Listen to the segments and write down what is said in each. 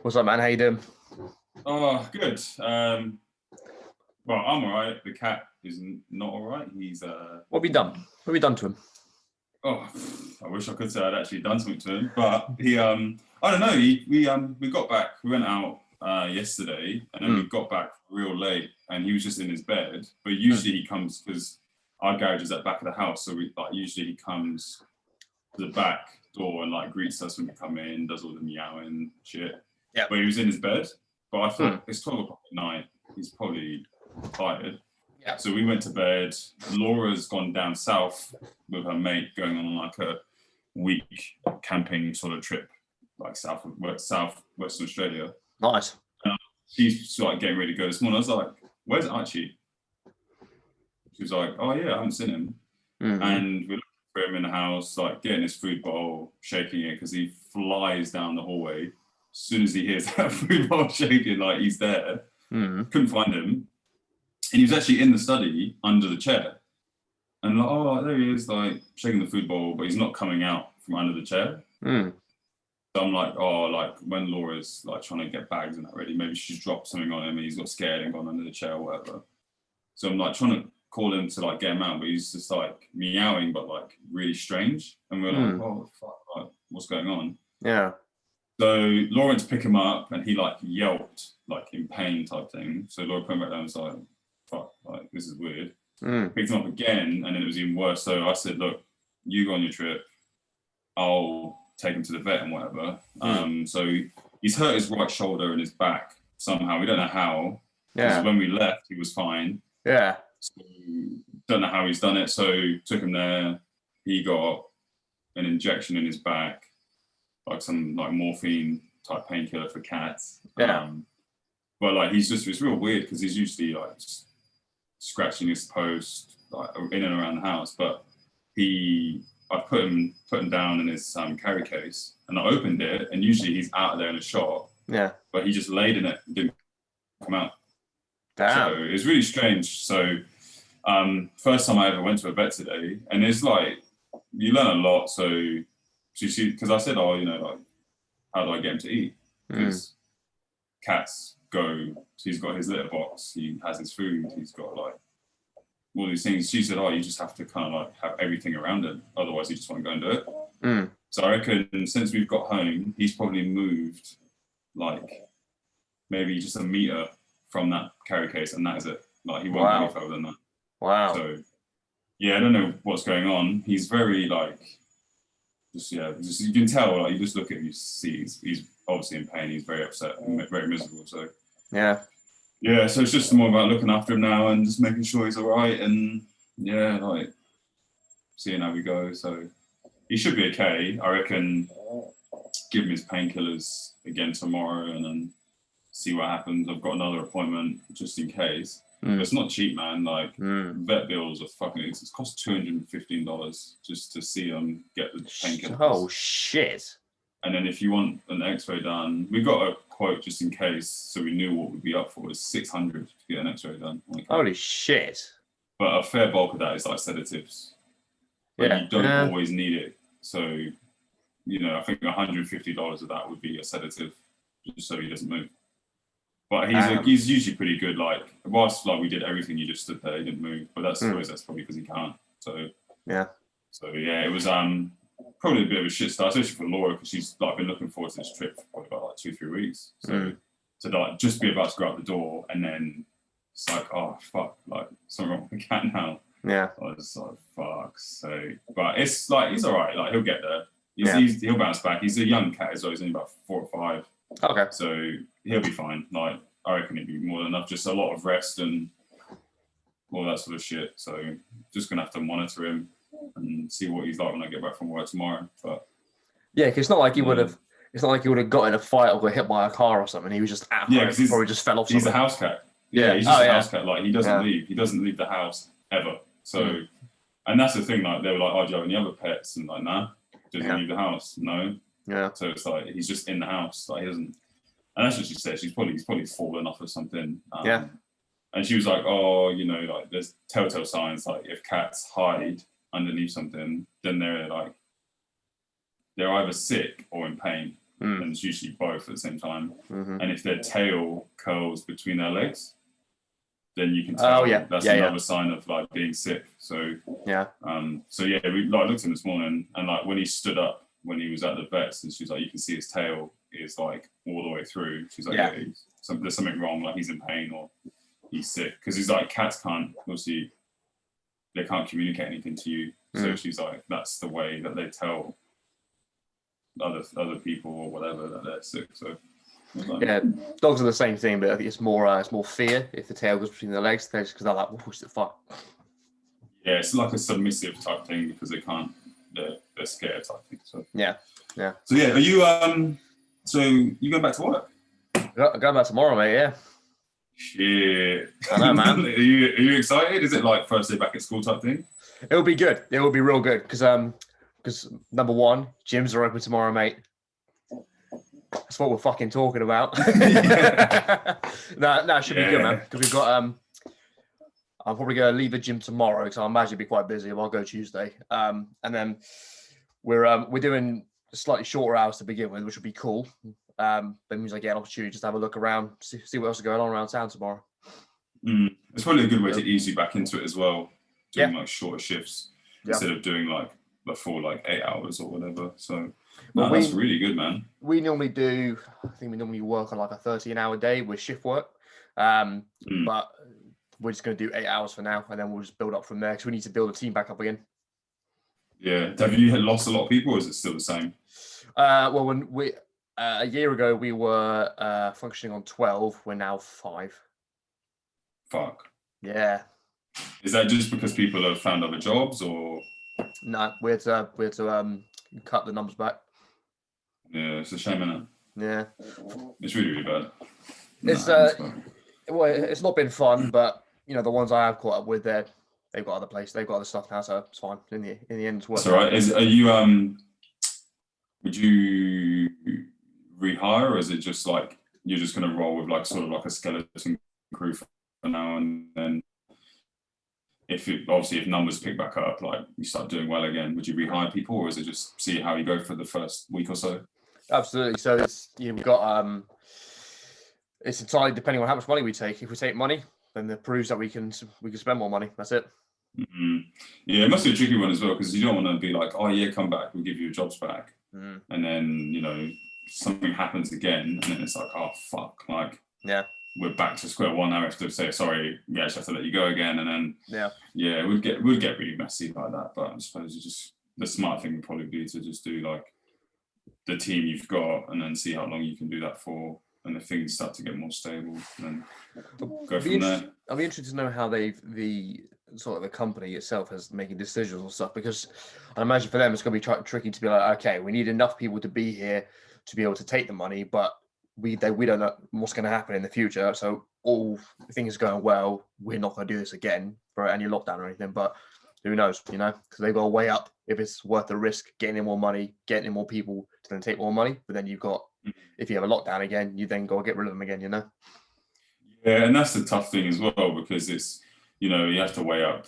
What's up, man? How you doing? Oh, good. Well, I'm all right. The cat is not all right. He's What have you done? What have you done to him? oh, I wish I could say I'd actually done something to him, but he I don't know. We got back. We went out yesterday, and then we got back real late, and he was just in his bed. But usually he comes because our garage is at the back of the house, so usually he comes to the back door and greets us when we come in, does all the meowing shit. Yeah. But he was in his bed. But I thought it's 12 o'clock at night. He's probably tired. Yeah. So we went to bed. Laura's gone down south with her mate, going on a week camping sort of trip, south Western Australia. Nice. She's getting ready to go this morning. I was like, "Where's Archie?" She was like, "Oh yeah, I haven't seen him." And we're looking for him in the house, getting his food bowl, shaking it because he flies down the hallway. As soon as he hears that food bowl shaking, he's there. Couldn't find him. And he was actually in the study under the chair. And there he is, shaking the food bowl, but he's not coming out from under the chair. So I'm when Laura's trying to get bags and that ready, maybe she's dropped something on him and he's got scared and gone under the chair or whatever. So I'm trying to call him to get him out, but he's just meowing, but really strange. And we're oh fuck, what's going on? Yeah. So Laura went to pick him up and he yelped in pain type thing. So Laura put him back down and was like, fuck, this is weird. Picked him up again and then it was even worse. So I said, look, you go on your trip. I'll take him to the vet and whatever. So he's hurt his right shoulder and his back somehow. We don't know how. Yeah. When we left, he was fine. Yeah. So don't know how he's done it. So took him there. He got an injection in his back, some morphine type painkiller for cats. Yeah. But it's real weird because he's usually scratching his post in and around the house. But I put him down in his carry case and I opened it and usually he's out of there in a shot. Yeah. But he just laid in it and didn't come out. Damn. So it was really strange. So first time I ever went to a vet today, and it's you learn a lot. So because I said, how do I get him to eat? Because cats go, so he's got his litter box, he has his food, he's got all these things. She said, you just have to kind of have everything around him, otherwise he just won't go and do it. So I reckon since we've got home, he's probably moved maybe just a meter from that carry case, and that is it. He won't go any further than that. Wow. So yeah, I don't know what's going on. He's very you can tell, you just look at him, you see he's obviously in pain, he's very upset and very miserable. So yeah, so it's just more about looking after him now and just making sure he's all right, and seeing how we go. So he should be okay. I reckon give him his painkillers again tomorrow and then see what happens. I've got another appointment just in case. But it's not cheap, man. Vet bills are fucking. It costs $215 just to see them get the painkillers. Oh shit! And then if you want an X-ray done, we got a quote just in case, so we knew what we'd be up for. It's $600 to get an X-ray done. Holy shit! But a fair bulk of that is sedatives. You don't always need it. So I think $150 of that would be a sedative, just so he doesn't move. But he's usually pretty good. Whilst we did everything, he just stood there, he didn't move. But that's probably because he can't. So yeah. So yeah, it was probably a bit of a shit start, especially for Laura, because she's been looking forward to this trip for probably about 2-3 weeks. So to just be about to go out the door and then it's oh fuck, something wrong with the cat now. Yeah. I was fuck. So, but it's he's all right. He'll get there. He'll bounce back. He's a young cat as well. He's only about 4 or 5. Okay. So he'll be fine. I reckon it'd be more than enough. Just a lot of rest and all that sort of shit. So just gonna have to monitor him and see what he's like when I get back from work tomorrow. But yeah, because it's not like he would have. It's not like he would have got in a fight or got hit by a car or something. He was just at home. Yeah, because probably just fell off. He's a house cat. Yeah, he's just a house cat. He doesn't leave. He doesn't leave the house ever. So, and that's the thing. They were oh, do you have any other pets? And nah, doesn't leave the house. No. Yeah. So it's he's just in the house. He doesn't. And that's what she said. He's probably fallen off or something. And she was there's telltale signs. If cats hide underneath something, then they're either sick or in pain. and it's usually both at the same time. Mm-hmm. And if their tail curls between their legs, then you can tell that's another sign of like being sick. So we like looked at him this morning, and like when he stood up when he was at the vets, and she was like, you can see his tail is like all the way through. She's like, there's something wrong, like he's in pain or he's sick, because he's like, cats can't obviously, they can't communicate anything to you. So she's like, that's the way that they tell other people or whatever that they're sick. So yeah, dogs are the same thing, but I think it's more fear if the tail goes between the legs, because they're like, what the fuck? Yeah, it's like a submissive type thing, because they can't, they're scared type thing. So yeah. So yeah, are you so you going back to work? I'm going back tomorrow, mate. Yeah. Shit. I know, man. Are you excited? Is it like first day back at school type thing? It'll be good. It will be real good, because number one, gyms are open tomorrow, mate. That's what we're fucking talking about. No, it should be good, man. Because we've got I'm probably going to leave the gym tomorrow, because I imagine it'll be quite busy. I'll go Tuesday. And then we're doing slightly shorter hours to begin with, which will be cool. That means I get an opportunity just to have a look around, see what else is going on around town tomorrow. It's probably a good way to ease you back into it as well, doing like shorter shifts instead of doing like the full like 8 hours or whatever. So that's really good, man. We normally do, I think we normally work on like a 13-hour day with shift work, but we're just going to do 8 hours for now, and then we'll just build up from there, because we need to build a team back up again. Yeah. Have you lost a lot of people, or is it still the same? Well, when we a year ago we were functioning on 12, we're now 5. Fuck. Yeah. Is that just because people have found other jobs, or? No, we had to cut the numbers back. Yeah, it's a shame, isn't it? Yeah. It's really, really bad. It's not been fun, but the ones I have caught up with, they've got other places, they've got other stuff now, so it's fine. In the end, it's worth it. That's all right. Are you would you rehire, or is it just like you're just going to roll with like sort of like a skeleton crew for now, and then if numbers pick back up, like you start doing well again, would you rehire people, or is it just see how you go for the first week or so? Absolutely. So you've got it's entirely depending on how much money we take. If we take money, then it proves that we can spend more money. That's it. Mm-hmm. Yeah, it must be a tricky one as well, because you don't want to be like, oh yeah, come back, we'll give you your jobs back, and then something happens again, and then it's like, oh fuck, like we're back to square one now. We have to say sorry, we actually have to let you go again, and then it would get really messy like that. But I suppose the smart thing would probably be to just do like the team you've got, and then see how long you can do that for. And if things start to get more stable, then go from there. I'll be interested to know how the company itself is making decisions and stuff, because I imagine for them it's going to be tricky to be like, okay, we need enough people to be here to be able to take the money, but we don't know what's going to happen in the future. So all things going well, we're not going to do this again for any lockdown or anything. But who knows, because they've got to weigh up if it's worth the risk, getting in more money, getting in more people to then take more money. But then you've got, if you have a lockdown again, you then got to get rid of them again, Yeah, and that's the tough thing as well, because it's, you have to weigh up,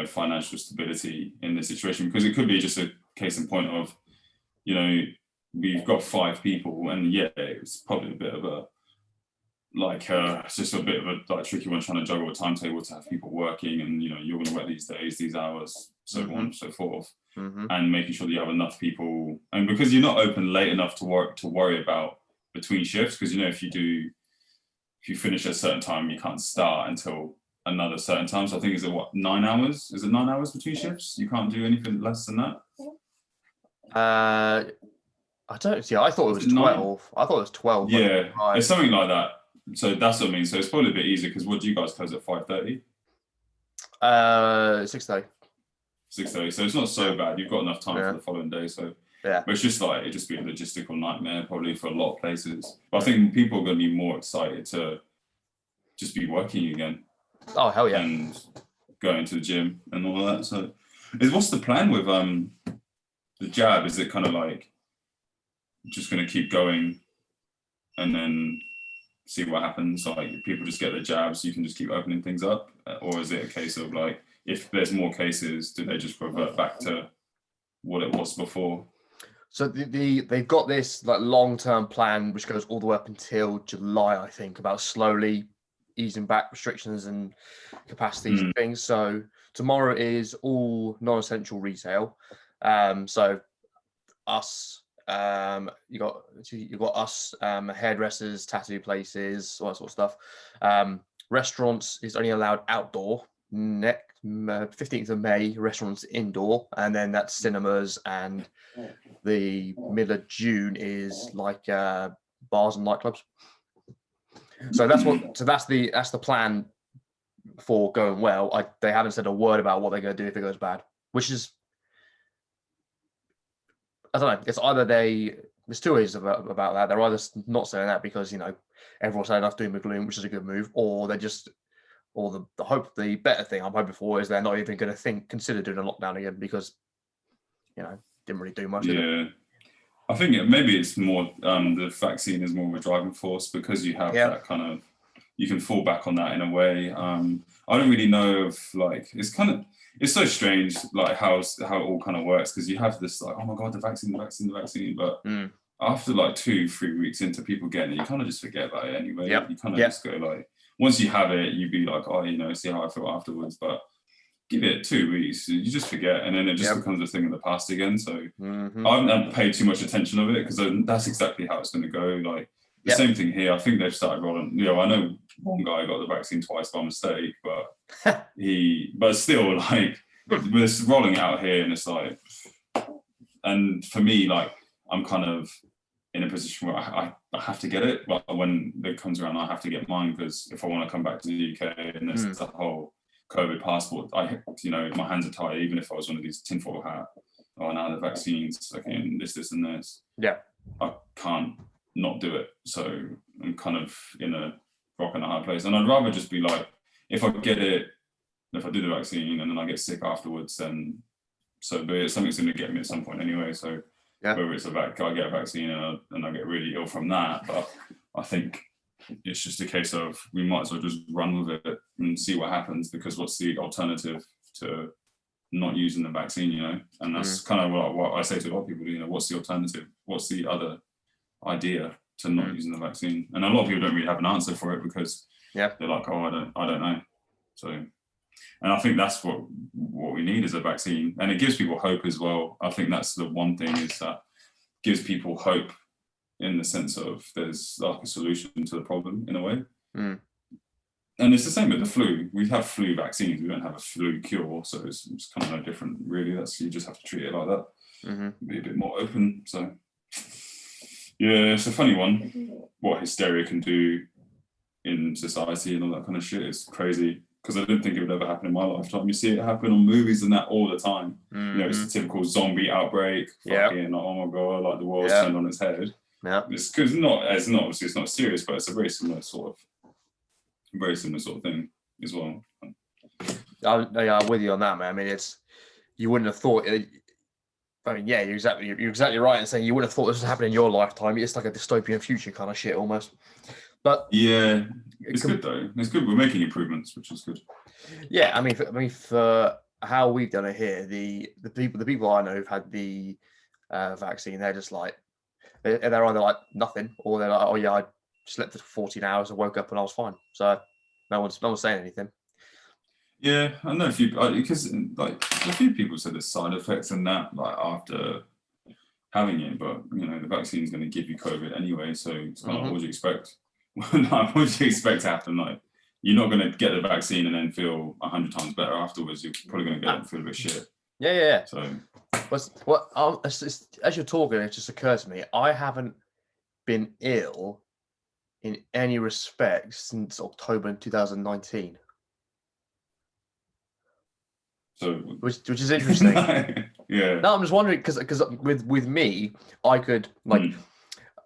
financial stability in this situation, because it could be just a case in point of, we've got 5 people, and it's probably a bit of a, it's just a bit of a tricky one, trying to juggle a timetable to have people working, and, you're going to work these days, these hours, so on and so forth, and making sure that you have enough people, and because you're not open late enough to worry about between shifts, because, if you finish at a certain time, you can't start until another certain time. So I think, is it 9 hours? Is it 9 hours between shifts? You can't do anything less than that? I don't see. I thought it was 12. I thought it was 12. Yeah, it's something like that. So that's what I mean. So it's probably a bit easier, because what do you guys close at 5:30? 6:30. 6:30. So it's not so bad. You've got enough time for the following day. So but it's just it'd just be a logistical nightmare probably for a lot of places. But I think people are going to be more excited to just be working again. Oh hell yeah! And going to the gym and all of that. So, what's the plan with the jab? Is it kind of like just going to keep going and then see what happens? Like, if people just get the jabs, you can just keep opening things up, or is it a case of like, if there's more cases, do they just revert back to what it was before? So they've got this like long-term plan which goes all the way up until July, I think, about slowly easing back restrictions and capacities and things. So tomorrow is all non-essential retail. So us, you got us, hairdressers, tattoo places, all that sort of stuff. Restaurants is only allowed outdoor. Next 15th of May, restaurants indoor, and then that's cinemas, and the middle of June is like bars and nightclubs. So that's the plan for going well. They haven't said a word about what they're going to do if it goes bad, which is, I don't know. It's either there's two ways about that. They're either not saying that because, you know, everyone's saying that's doom and gloom, which is a good move, or they're just, or the better thing I'm hoping for is they're not even going to consider doing a lockdown again because, you know, didn't really do much. Yeah. I think maybe it's more, the vaccine is more of a driving force because you have that kind of, you can fall back on that in a way. I don't really know if like, it's so strange, like how it all kind of works, because you have this like, oh my God, the vaccine. But after like 2-3 weeks into people getting it, you kind of just forget about it anyway. You kind of just go like, once you have it, you'd be like, oh, you know, see how I feel afterwards. But give it 2 weeks, you just forget, and then it just becomes a thing of the past again. So I haven't paid too much attention of it because that's exactly how it's going to go. Like the same thing here. I think they've started rolling. You know, I know one guy got the vaccine twice by mistake, but but still, like we're rolling it out here, and it's like, and for me, like I'm kind of in a position where I have to get it. Like when it comes around, I have to get mine because if I want to come back to the UK and there's the whole COVID passport, you know, my hands are tied. Even if I was one of these tinfoil hat, oh, now the vaccines, okay, and this and this. Yeah, I can't not do it. So I'm kind of in a rock and a hard place. And I'd rather just be like, if I get it, if I do the vaccine and then I get sick afterwards, then so be it. Something's going to get me at some point anyway. So whether it's I get a vaccine and I get really ill from that, but I think it's just a case of we might as well just run with it and see what happens, because what's the alternative to not using the vaccine, you know? And that's kind of what I say to a lot of people, you know, what's the alternative? What's the other idea to not using the vaccine? And a lot of people don't really have an answer for it because they're like, oh, I don't know. So, and I think that's what we need is a vaccine, and it gives people hope as well. I think that's the one thing, is that gives people hope in the sense of there's like a solution to the problem in a way. And it's the same with the flu. We have flu vaccines, we don't have a flu cure, so it's kind of no different really. You just have to treat it like that. Be a bit more open. So yeah, it's a funny one, what hysteria can do in society and all that kind of shit. Is crazy, because I didn't think it would ever happen in my lifetime. You see it happen on movies and that all the time. You know, it's a typical zombie outbreak. Fucking like, oh my God, like the world's turned on its head. It's because obviously it's not serious, but it's a very similar sort of thing as well. I'm with you on that, man. I mean, you wouldn't have thought it. I mean, yeah, you're exactly right in saying you wouldn't have thought this would happen in your lifetime. It's like a dystopian future kind of shit almost. But yeah, it's good though. It's good. We're making improvements, which is good. Yeah, I mean, for how we've done it here, the people I know who've had the vaccine, they're just like, they're either like nothing, or they're like, oh yeah, I slept for 14 hours and woke up and I was fine. So no one's saying anything. Yeah, I know a few, because like a few people said there's side effects and that, like after having it, but you know the vaccine's going to give you COVID anyway, so it's kind of what do you expect? What do you expect to happen? Like you're not going to get the vaccine and then feel 100 times better afterwards. You're probably going to get it and feel a bit shit. Yeah. So as you're talking, it just occurred to me, I haven't been ill in any respect since October 2019. So which is interesting. Yeah. No, I'm just wondering because with me, I could like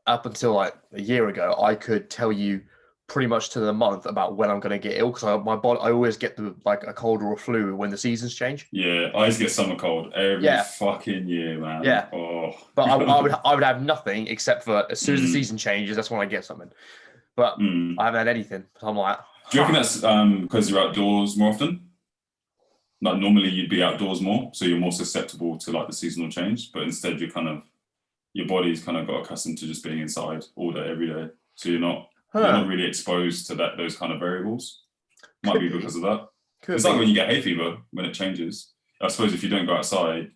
up until like a year ago, I could tell you pretty much to the month about when I'm going to get ill, because my body, I always get like a cold or a flu when the seasons change. Yeah, I used to get summer cold every fucking year, man. Yeah. Oh. But I would have nothing except for as soon as the season changes, that's when I get something. But I haven't had anything. So I'm like, do you reckon that's because you're outdoors more often? Like normally you'd be outdoors more, so you're more susceptible to like the seasonal change, but instead you're kind of your body's kind of got accustomed to just being inside all day, every day. So you're not really exposed to those kind of variables. Might be because of that. It's like when you get hay fever, when it changes. I suppose if you don't go outside,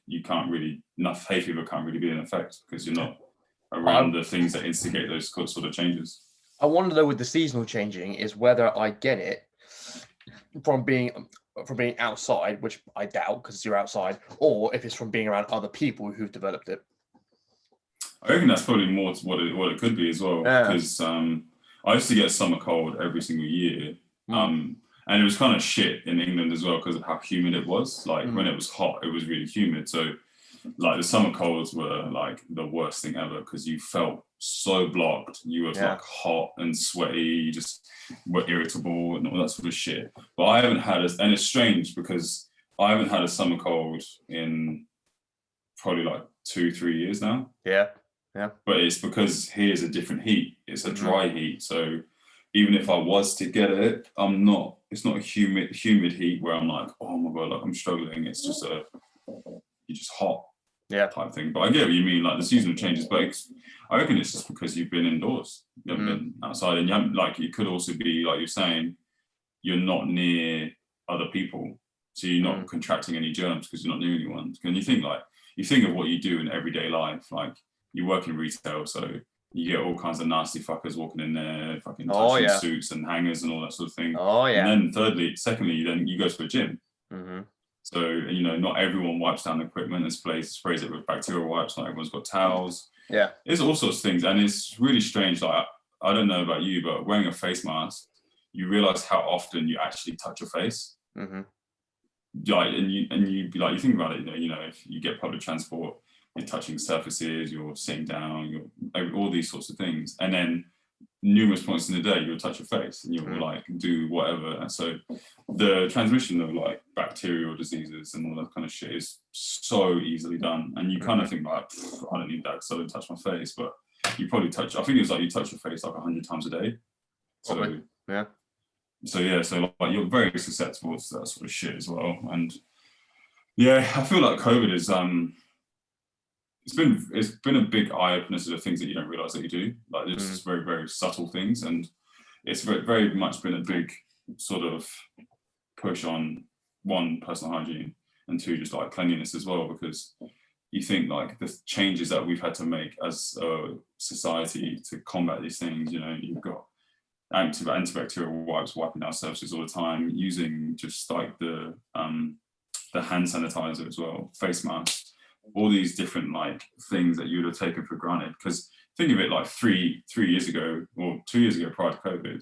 enough hay fever can't really be in effect because you're not around the things that instigate those sort of changes. I wonder though with the seasonal changing is whether I get it from being outside, which I doubt because you're outside, or if it's from being around other people who've developed it. I reckon that's probably more what it could be as well, because I used to get summer cold every single year, and it was kind of shit in England as well because of how humid it was. Like when it was hot, it was really humid. So like the summer colds were like the worst thing ever because you felt so blocked. You were like hot and sweaty, you just were irritable and all that sort of shit. But I haven't had and it's strange because I haven't had a summer cold in probably like 2-3 years now. Yeah. But it's because here's a different heat. It's a dry heat. So even if I was to get it, it's not a humid heat where I'm like, oh my God, like I'm struggling. It's just you're just hot type thing. But I get what you mean, like the seasonal changes, but I reckon it's just because you've been indoors. You haven't been outside, and you haven't, like, it could also be, like you're saying, you're not near other people. So you're not contracting any germs because you're not near anyone. And you think of what you do in everyday life, like you work in retail, so you get all kinds of nasty fuckers walking in there, fucking touching suits and hangers and all that sort of thing. And then secondly, then you go to a gym. So, not everyone wipes down the equipment and sprays it with bacterial wipes. Not everyone's got towels. There's all sorts of things. And it's really strange. Like, I don't know about you, but wearing a face mask, you realize how often you actually touch your face. Like, and you think about it, if you get public transport, you're touching surfaces, you're sitting down, all these sorts of things. And then numerous points in the day, you'll touch your face and you'll like do whatever. And so the transmission of like bacterial diseases and all that kind of shit is so easily done. And you kind of think like, I don't need that because I don't touch my face. But you probably I think it was like you touch your face like 100 times a day. So So like you're very susceptible to that sort of shit as well. And I feel like COVID is it's been a big eye opener to the things that you don't realize that you do. Like there's just very, very subtle things, and it's very, very much been a big sort of push on, one, personal hygiene, and two, just like cleanliness as well, because you think like the changes that we've had to make as a society to combat these things, you've got antibacterial wipes wiping down surfaces all the time, using just like the hand sanitizer as well, face masks, all these different like things that you would have taken for granted. Because think of it like 3 years ago or 2 years ago prior to COVID,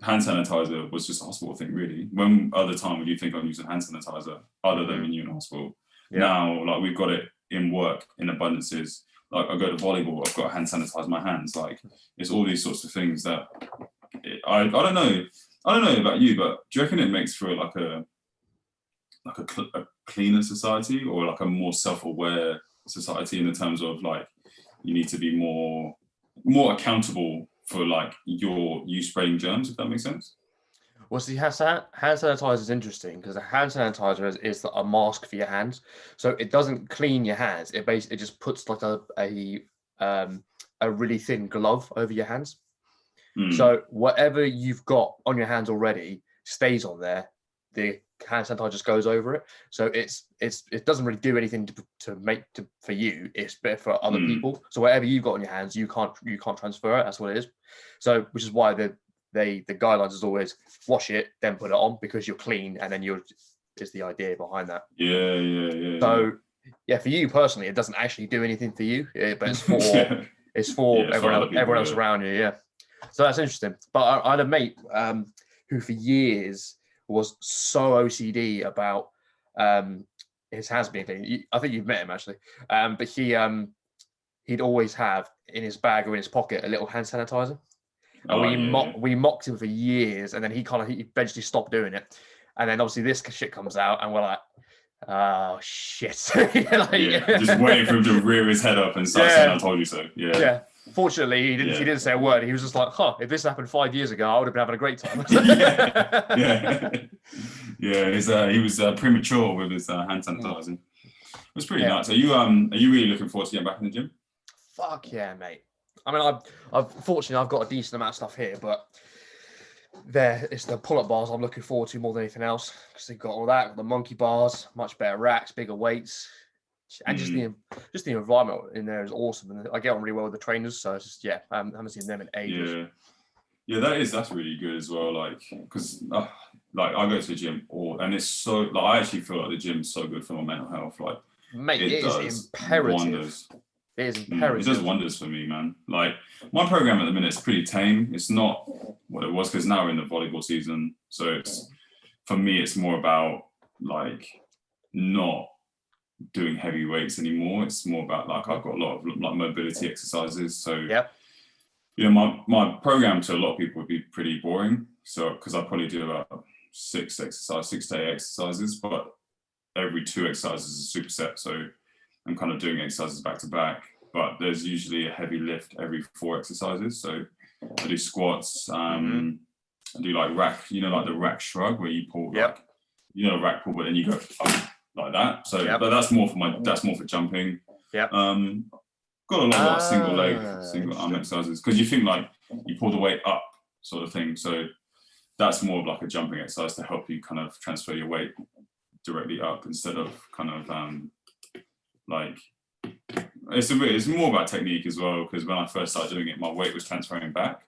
hand sanitizer was just a hospital thing, really. When other time would you think I'm using hand sanitizer other than when you're in hospital? Now, like we've got it in work in abundances. Like I go to volleyball, I've got to hand sanitize my hands. Like it's all these sorts of things that I don't know about you, but do you reckon it makes for like a cleaner society, or like a more self-aware society, in the terms of like you need to be more accountable for like you spreading germs, if that makes sense? Well, see, hand sanitizer is interesting because a hand sanitizer is a mask for your hands, so it doesn't clean your hands. It basically just puts like a really thin glove over your hands. So whatever you've got on your hands already stays on there. The hand sanitizer just goes over it, so it doesn't really do anything for you. It's better for other people. So whatever you've got on your hands, you can't transfer it. That's what it is. So which is why the guidelines is always wash it, then put it on, because you're clean, and then is the idea behind that. Yeah. So for you personally, it doesn't actually do anything for you, but it's for everyone else around you. Yeah. So that's interesting. But I had a mate who for years was so OCD about his hands being clean. I think you've met him actually. But he'd always have in his bag or in his pocket a little hand sanitizer. And we mocked him for years, and then he eventually stopped doing it. And then obviously this shit comes out, and we're like, oh shit. Just waiting for him to rear his head up and start saying, I told you so. Yeah. Fortunately, he didn't say a word. He was just like, if this happened 5 years ago, I would have been having a great time. He was premature with his hand sanitizing. It was pretty nuts. Are you really looking forward to getting back in the gym? Fuck yeah, mate. I mean, fortunately I've got a decent amount of stuff here, but it's the pull-up bars I'm looking forward to more than anything else, because they've got all that, the monkey bars, much better racks, bigger weights, and just the environment in there is awesome. And I get on really well with the trainers, so it's just I haven't seen them in ages. Yeah, that's really good as well. Like, because like I go to the gym, and it's so like I actually feel like the gym's so good for my mental health. Like, mate, it is imperative. Wonders. It is imperative. It does wonders for me, man. Like, my program at the minute is pretty tame. It's not what it was, because now we're in the volleyball season. So it's, for me, it's more about like not doing heavy weights anymore. It's more about like I've got a lot of like mobility exercises. So you know, my program to a lot of people would be pretty boring. So because I probably do about 6 to 8 exercises, but every 2 exercises is a superset. So I'm kind of doing exercises back to back, but there's usually a heavy lift every 4 exercises. So I do squats, I do like rack, you know, like the rack shrug where you pull, like, you know, rack pull, but then you go up like that. So but that's more for jumping. Got a lot of like single arm exercises, because you think like you pull the weight up sort of thing. So that's more of like a jumping exercise to help you kind of transfer your weight directly up, instead of kind of like it's more about technique as well, because when I first started doing it, my weight was transferring back.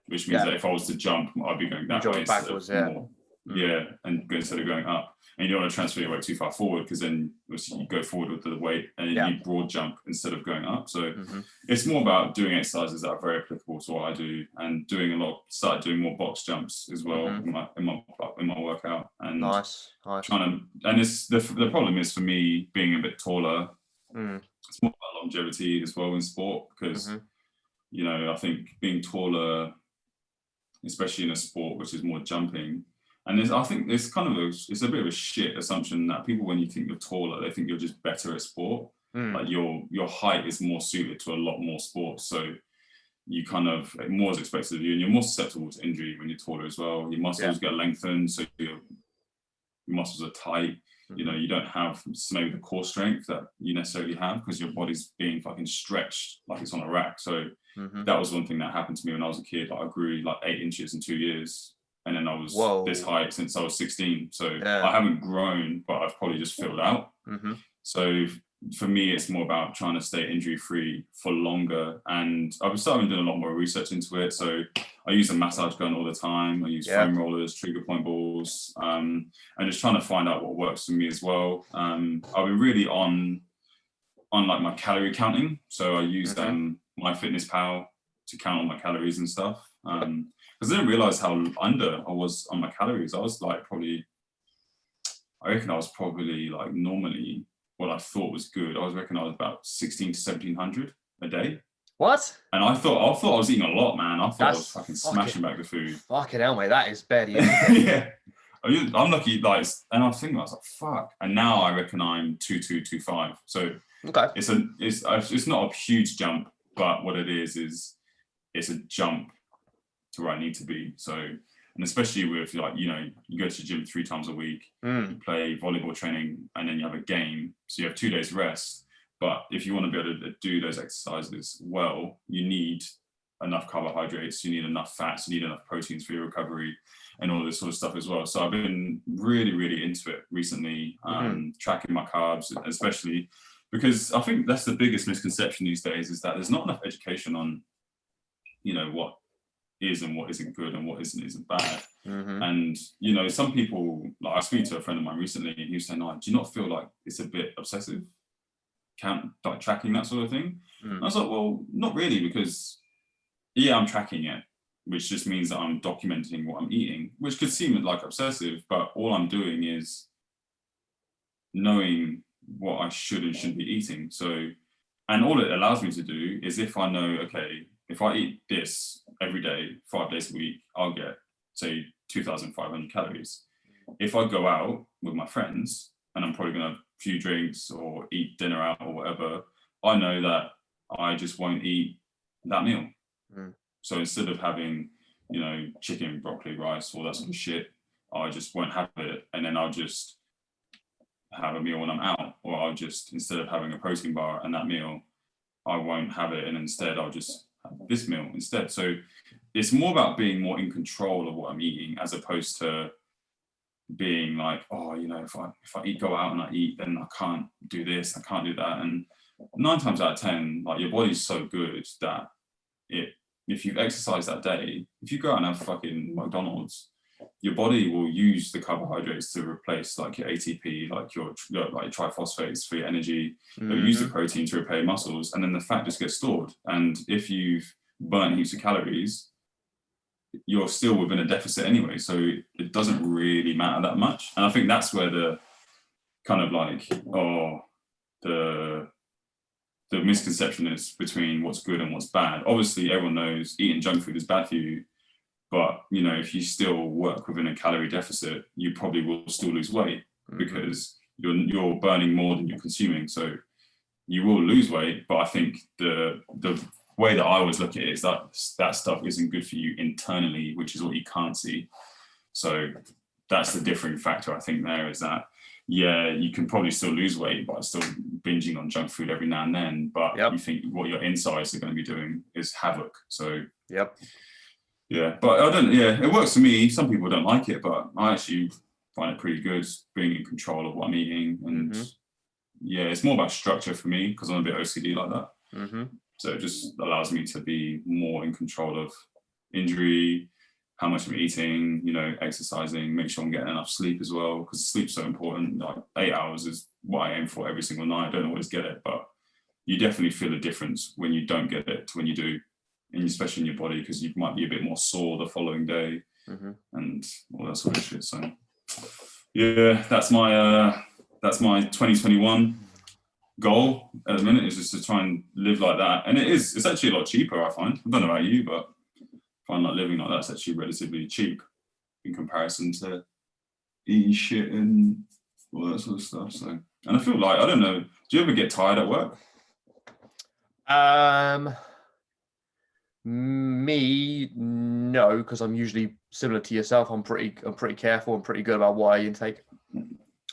Which means that if I was to jump, I'd be going that way backwards. And instead of going up. And you don't want to transfer your weight too far forward, because then you go forward with the weight and then you broad jump instead of going up. So it's more about doing exercises that are very applicable to what I do, and started doing more box jumps as well in my workout. And trying to, and it's the problem is, for me, being a bit taller, it's more about longevity as well in sport, because you know, I think being taller, especially in a sport which is more jumping. And I think it's kind of it's a bit of a shit assumption that people, when you think you're taller, they think you're just better at sport. Like your height is more suited to a lot more sports, so you kind of more is expected of you, and you're more susceptible to injury when you're taller as well. Your muscles get lengthened, so your muscles are tight. You know, you don't have maybe the core strength that you necessarily have, because your body's being fucking stretched like it's on a rack. So that was one thing that happened to me when I was a kid. Like, I grew like 8 inches in 2 years. And then I was this height since I was 16. So I haven't grown, but I've probably just filled out. So for me, it's more about trying to stay injury free for longer. And I've started doing a lot more research into it. So I use a massage gun all the time. I use foam rollers, trigger point balls, and just trying to find out what works for me as well. I've been really on like my calorie counting. So I use MyFitnessPal to count all my calories and stuff. Because I didn't realize how under I was on my calories. I reckon I was probably like normally what I thought was good. I was about 16 to 1700 a day. What? And I thought I was eating a lot, man. I thought I was fucking smashing back the food. Fucking hell, mate. That is barely yeah. I'm lucky, like, and I was thinking, I was like, fuck. And now I reckon I'm 2225. So it's not a huge jump, but what it is it's a jump to where I need to be. So, and especially with, like, you know, you go to the gym 3 times a week, you play volleyball training, and then you have a game. So you have 2 days rest. But if you want to be able to do those exercises well, you need enough carbohydrates, you need enough fats, you need enough proteins for your recovery, and all this sort of stuff as well. So I've been really, really into it recently, tracking my carbs, especially because I think that's the biggest misconception these days, is that there's not enough education on, you know, what is and what isn't good and what isn't bad. And, you know, some people, like, I speak to a friend of mine recently, and he was saying, do you not feel like it's a bit obsessive, like tracking that sort of thing? I was like, well, not really, because I'm tracking it, which just means that I'm documenting what I'm eating, which could seem like obsessive, but all I'm doing is knowing what I should and shouldn't be eating. So, and all it allows me to do is, if I know, okay, if I eat this every day, 5 days a week, I'll get, say, 2,500 calories. If I go out with my friends and I'm probably going to have a few drinks or eat dinner out or whatever, I know that I just won't eat that meal. So instead of having, you know, chicken, broccoli, rice, all that sort of shit, I just won't have it. And then I'll just have a meal when I'm out, or I'll just, instead of having a protein bar and that meal, I won't have it, and instead I'll just have this meal instead. So it's more about being more in control of what I'm eating, as opposed to being like, oh, you know, if I go out and I eat, then I can't do this, I can't do that. And 9 times out of 10, like, your body's so good that if you've exercised that day, if you go out and have fucking McDonald's, your body will use the carbohydrates to replace like your ATP, like your like triphosphates for your energy. They'll use the protein to repair muscles, and then the fat just gets stored. And if you've burnt heaps of calories, you're still within a deficit anyway, so it doesn't really matter that much. And I think that's where the kind of like, the misconception is between what's good and what's bad. Obviously, everyone knows eating junk food is bad for you, but you know, if you still work within a calorie deficit, you probably will still lose weight because you're burning more than you're consuming. So you will lose weight, but I think the way that I always look at it is that that stuff isn't good for you internally, which is what you can't see. So that's the differing factor, I think, there is that, yeah, you can probably still lose weight by still binging on junk food every now and then, but you think what your insides are going to be doing is havoc. So yeah, but it works for me. Some people don't like it, but I actually find it pretty good being in control of what I'm eating. And yeah, it's more about structure for me because I'm a bit OCD like that. So it just allows me to be more in control of injury, how much I'm eating, you know, exercising, make sure I'm getting enough sleep as well, because sleep's so important. Like 8 hours is what I aim for every single night. I don't always get it, but you definitely feel a difference when you don't get it to when you do, and especially in your body, because you might be a bit more sore the following day and all that sort of shit. So yeah, that's my 2021 goal at the minute, is just to try and live like that. And it's actually a lot cheaper, I find. I don't know about you, but I find like living like that's actually relatively cheap in comparison to eating shit and all that sort of stuff. So, and I feel like, I don't know, do you ever get tired at work? Me, no, because I'm usually similar to yourself. I'm pretty careful and pretty good about what I intake.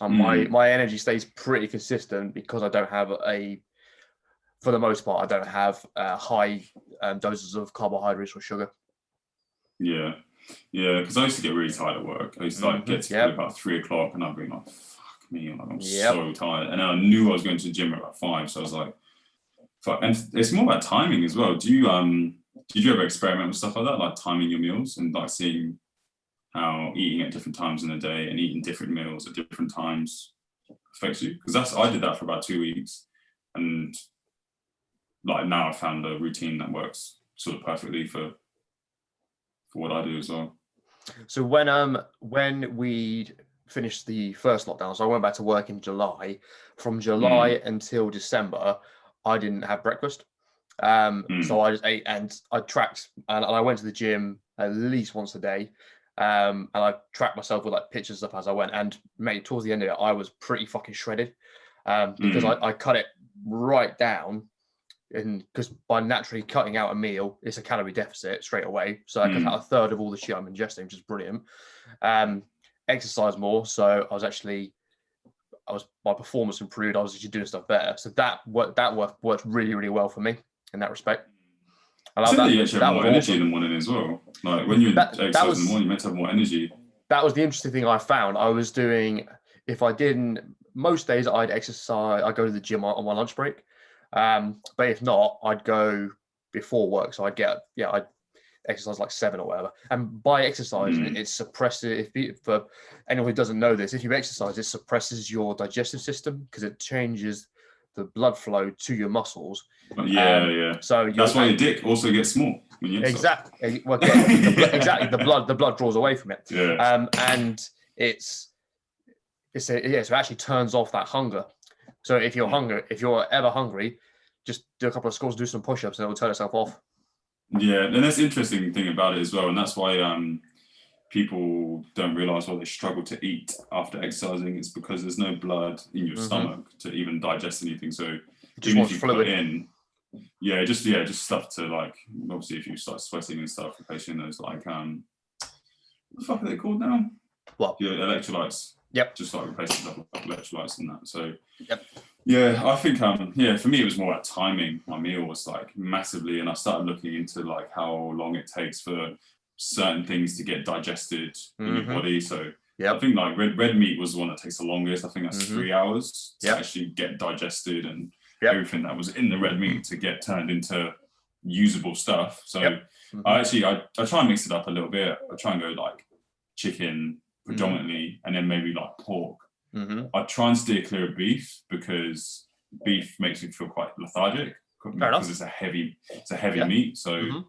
My energy stays pretty consistent because I don't have for the most part, I don't have high doses of carbohydrates or sugar. Yeah, because I used to get really tired at work. I used to like get to about 3 o'clock and I'd be like, fuck me, like, I'm so tired. And I knew I was going to the gym at about 5, so I was like, fuck. And it's more about timing as well. Did you ever experiment with stuff like that, like timing your meals and like seeing how eating at different times in the day and eating different meals at different times affects you? Because I did that for about 2 weeks, and like now I found a routine that works sort of perfectly for what I do as well. So when we finished the first lockdown, so I went back to work in July. From July until December, I didn't have breakfast. So I just ate, and I tracked, and I went to the gym at least once a day. And I tracked myself with like pictures up as I went, and mate, towards the end of it, I was pretty fucking shredded, because I cut it right down, and because by naturally cutting out a meal, it's a calorie deficit straight away. So I cut out a third of all the shit I'm ingesting, which is brilliant. Exercise more, so my performance improved. I was actually doing stuff better, so that worked really, really well for me in that respect. I love that. You actually have more energy in the morning as well. Like when you exercise in the morning, you're meant to have more energy. That was the interesting thing I found. I was doing, most days I'd exercise, I'd go to the gym on my lunch break. But if not, I'd go before work. So I'd exercise like 7 or whatever. And by exercising, it suppresses, for anyone who doesn't know this, if you exercise, it suppresses your digestive system because it changes the blood flow to your muscles. So that's why your dick also gets small when you exercise. Exactly. Well, exactly. The blood draws away from it. And so it actually turns off that hunger. So if you're ever hungry, just do a couple of squats, do some push-ups, and it will turn itself off. Yeah, and that's the interesting thing about it as well, and that's why people don't realize why they struggle to eat after exercising. It's because there's no blood in your stomach to even digest anything. So even if you put in, just stuff to, like, obviously if you start sweating and stuff, replacing those like what the fuck are they called now? What? Yeah, electrolytes. Yep. Just like replacing stuff with electrolytes and that. So Yeah, I think for me it was more about timing. My meal was like massively, and I started looking into like how long it takes for certain things to get digested in your body. So I think like red meat was the one that takes the longest. I think that's 3 hours to actually get digested, and everything that was in the red meat to get turned into usable stuff. So I try and mix it up a little bit. I try and go like chicken predominantly, and then maybe like pork. I try and steer clear of beef because beef makes me feel quite lethargic because it's a heavy meat. So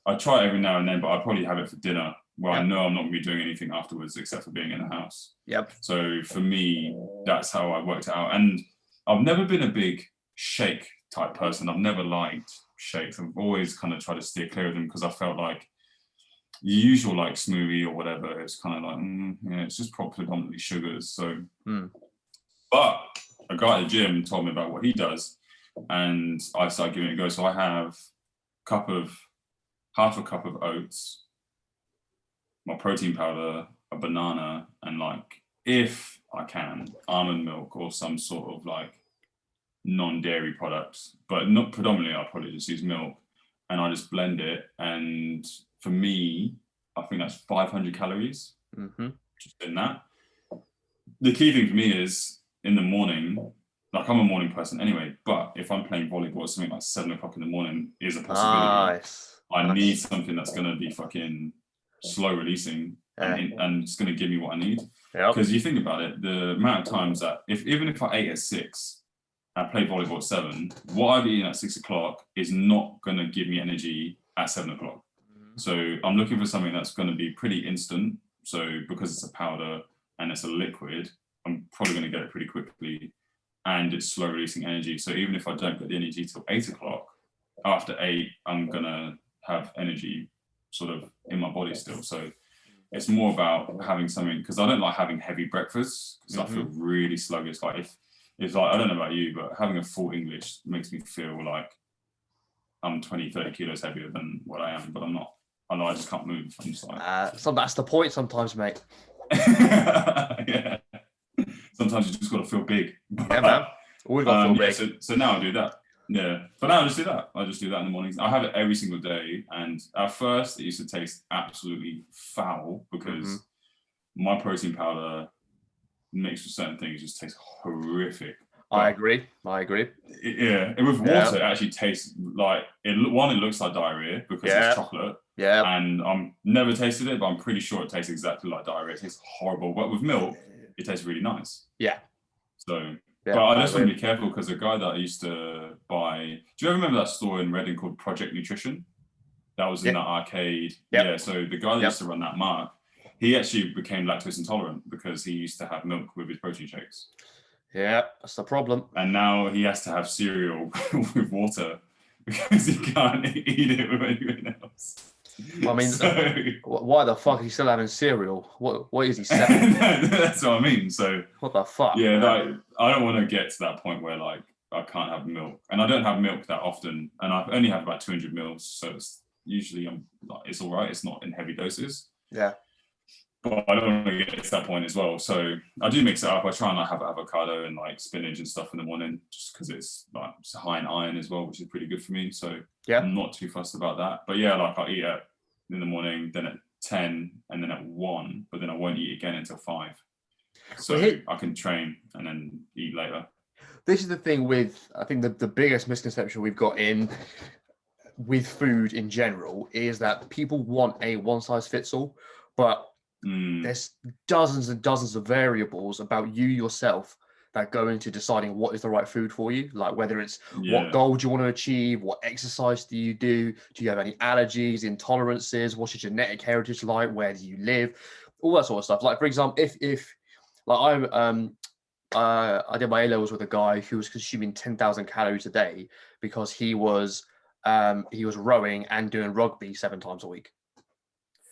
I try it every now and then, but I probably have it for dinner where I know I'm not going to be doing anything afterwards except for being in the house. So for me, that's how I worked it out. And I've never been a big shake type person. I've never liked shakes. I've always kind of tried to steer clear of them because I felt like the usual like smoothie or whatever, it's kind of like it's just predominantly sugars. So but a guy at the gym told me about what he does, and I started giving it a go. So I have half a cup of oats, my protein powder, a banana, and like, if I can, almond milk or some sort of like non-dairy products, but not predominantly. I'll probably just use milk, and I just blend it. And for me, I think that's 500 calories just in that. The key thing for me is in the morning, like I'm a morning person anyway, but if I'm playing volleyball, something like 7 o'clock in the morning is a possibility. I need something that's going to be fucking slow releasing and it's going to give me what I need. Because you think about it, the amount of times that even if I ate at 6, I play volleyball at 7, what I've eaten at 6 o'clock is not going to give me energy at 7 o'clock. So I'm looking for something that's going to be pretty instant. So because it's a powder and it's a liquid, I'm probably going to get it pretty quickly, and it's slow releasing energy. So even if I don't get the energy till 8 o'clock, after 8, I'm going to have energy sort of in my body still. So it's more about having something, because I don't like having heavy breakfasts because I feel really sluggish. Like if like, I don't know about you, but having a full English makes me feel like I'm 20, 30 kilos heavier than what I am, but I'm not. I know I just can't move. I'm just like... so that's the point sometimes, mate. Yeah. Sometimes you just got to feel big. Yeah, man. Always got to feel big. So now I do that. Yeah. But now I just do that. I just do that in the mornings. I have it every single day. And at first, it used to taste absolutely foul because my protein powder mixed with certain things just tastes horrific. I agree. With water, it actually tastes like it looks like diarrhea because it's chocolate. And I'm never tasted it, but I'm pretty sure it tastes exactly like diarrhea. It tastes horrible. But with milk, it tastes really nice. So, but I just want to be careful because the guy that I used to buy. Do you ever remember that store in Reading called Project Nutrition? That was in that arcade. Yeah. So the guy that used to run that, Mark, he actually became lactose intolerant because he used to have milk with his protein shakes. Yeah, that's the problem. And now he has to have cereal with water because he can't eat it with anything else. I mean, why the fuck is he still having cereal? What is he selling? That's what I mean. So what the fuck? Yeah, like, I don't want to get to that point where like I can't have milk, and I don't have milk that often, and I've only had about 200 mils, so it's usually it's all right. It's not in heavy doses. Yeah. But I don't want to get to that point as well. So I do mix it up. I try and like have avocado and like spinach and stuff in the morning, just because it's high in iron as well, which is pretty good for me. So I'm not too fussed about that. But yeah, like I eat it in the morning, then at 10, and then at 1, but then I won't eat again until 5. So I can train and then eat later. This is the thing with, I think the biggest misconception we've got with food in general is that people want a one size fits all, but there's dozens and dozens of variables about you yourself that go into deciding what is the right food for you. Like whether it's what goal do you want to achieve, what exercise do you have any allergies, intolerances, what's your genetic heritage like, where do you live, all that sort of stuff. Like for example, if like I did my A-levels with a guy who was consuming 10,000 calories a day because he was rowing and doing rugby 7 times a week.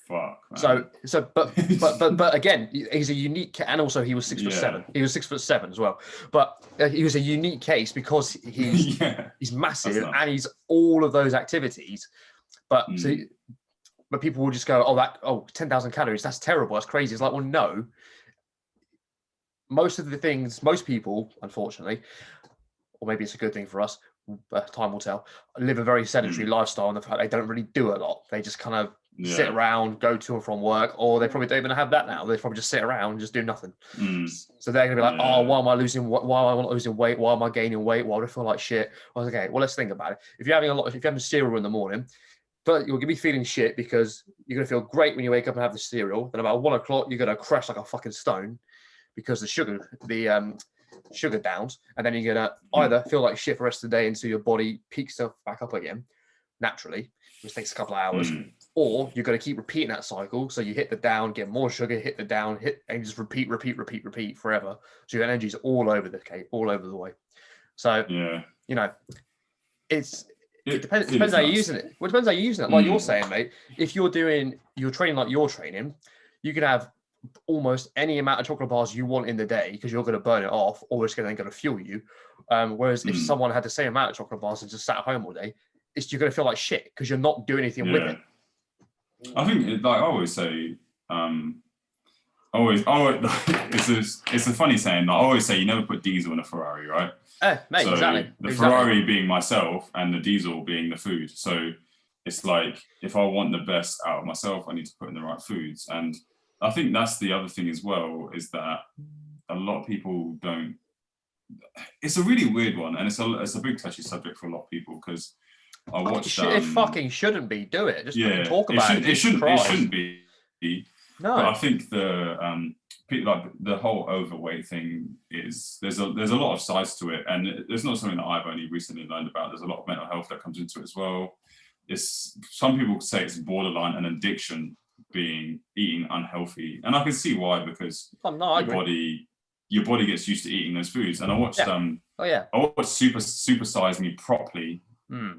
Fuck, man. So, but again, he's a unique, and also he was 6'7". He was 6'7" as well. But he was a unique case because he's massive and he's all of those activities. But but people will just go, 10,000 calories, that's terrible, that's crazy. It's like, well, no. Most people, unfortunately, or maybe it's a good thing for us, time will tell, live a very sedentary lifestyle, and the fact they don't really do a lot. They just kind of sit around, go to and from work, or they probably don't even have that now. They probably just sit around and just do nothing. So they're going to be like, oh, why am I losing? Why am I not losing weight? Why am I gaining weight? Why do I feel like shit? I was like, okay, well, let's think about it. If you're having cereal in the morning, but you're going to be feeling shit because you're going to feel great when you wake up and have the cereal. Then about 1 o'clock, you're going to crash like a fucking stone because the sugar downs, and then you're going to either feel like shit for the rest of the day until your body peaks stuff back up again naturally, which takes a couple of hours, or you're going to keep repeating that cycle. So you hit the down, get more sugar, hit the down, and just repeat forever. So your energy's all over the way. So you know, it depends how you're using it. Well, it depends how you're using it. Like you're saying, mate, if you're training like you're training, you can have almost any amount of chocolate bars you want in the day because you're going to burn it off, or it's going to fuel you. Whereas if someone had the same amount of chocolate bars and just sat at home all day, you're going to feel like shit because you're not doing anything with it. I think, like I always say, it's a funny saying. I always say you never put diesel in a Ferrari, right? Mate, so exactly. The Ferrari being myself and the diesel being the food. So it's like, if I want the best out of myself, I need to put in the right foods. And I think that's the other thing as well, is that a lot of people don't. It's a really weird one, and it's a big touchy subject for a lot of people because I watched. It fucking shouldn't be. Do it. Just talk about it. It shouldn't be. No. But I think the whole overweight thing is there's a lot of sides to it, and it's not something that I've only recently learned about. There's a lot of mental health that comes into it as well. Some people say it's borderline an addiction, eating unhealthy, and I can see why, because your body gets used to eating those foods. And I watched I watched Super Size Me properly